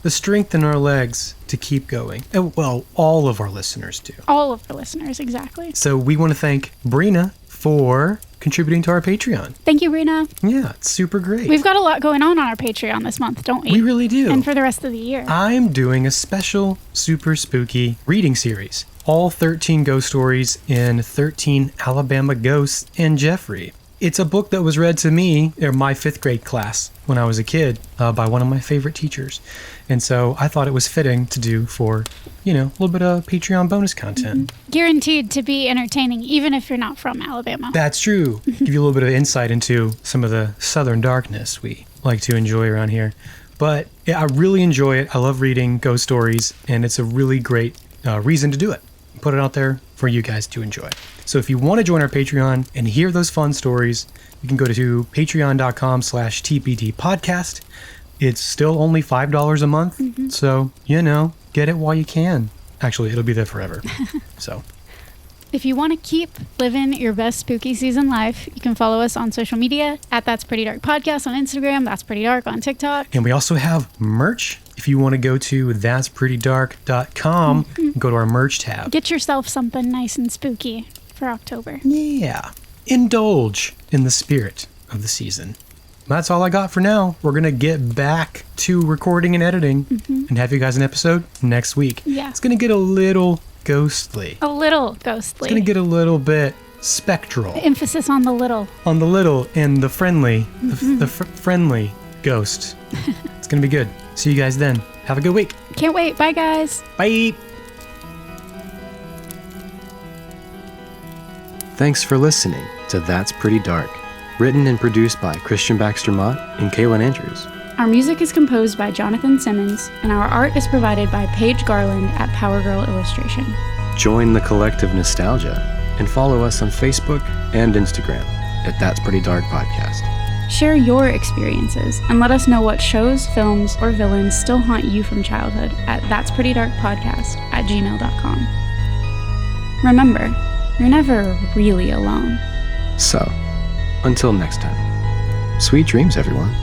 C: the strength in our legs to keep going. And, well, all of our listeners do.
D: All of the listeners, exactly.
C: So we want to thank Brina for contributing to our Patreon.
D: Thank you, Rena.
C: Yeah, it's super great.
D: We've got a lot going on our Patreon this month, don't we?
C: We really do.
D: And for the rest of the year.
C: I'm doing a special super spooky reading series. All 13 ghost stories in 13 Alabama Ghosts and Jeffrey. It's a book that was read to me in my 5th grade class when I was a kid by one of my favorite teachers. And so I thought it was fitting to do for, a little bit of Patreon bonus content.
D: Guaranteed to be entertaining, even if you're not from Alabama.
C: That's true. Give you a little bit of insight into some of the southern darkness we like to enjoy around here. But yeah, I really enjoy it. I love reading ghost stories, and it's a really great reason to do it. Put it out there for you guys to enjoy. So if you want to join our Patreon and hear those fun stories, you can go to patreon.com/TPD podcast. It's still only $5 a month. So, get it while you can. Actually, it'll be there forever. So
D: If you want to keep living your best spooky season life, you can follow us on social media at That's Pretty Dark Podcast on Instagram, That's Pretty Dark on TikTok.
C: And we also have merch. If you want to go to that'sprettydark.com, go to our merch tab.
D: Get yourself something nice and spooky for October.
C: Yeah. Indulge in the spirit of the season. That's all I got for now. We're going to get back to recording and editing and have you guys an episode next week.
D: Yeah.
C: It's going to get a little ghostly.
D: A little ghostly.
C: It's going to get a little bit spectral.
D: Emphasis on the little.
C: On the little and the friendly. The friendly ghost. It's going to be good. See you guys then. Have a good week.
D: Can't wait. Bye, guys.
C: Bye. Thanks for listening to That's Pretty Dark. Written and produced by Christian Baxter Mott and Kaylin Andrews.
D: Our music is composed by Jonathan Simmons, and our art is provided by Paige Garland at Power Girl Illustration.
C: Join the collective nostalgia and follow us on Facebook and Instagram at That's Pretty Dark Podcast.
D: Share your experiences and let us know what shows, films, or villains still haunt you from childhood at that'sprettydarkpodcast@gmail.com. Remember, you're never really alone.
C: So, until next time, sweet dreams, everyone.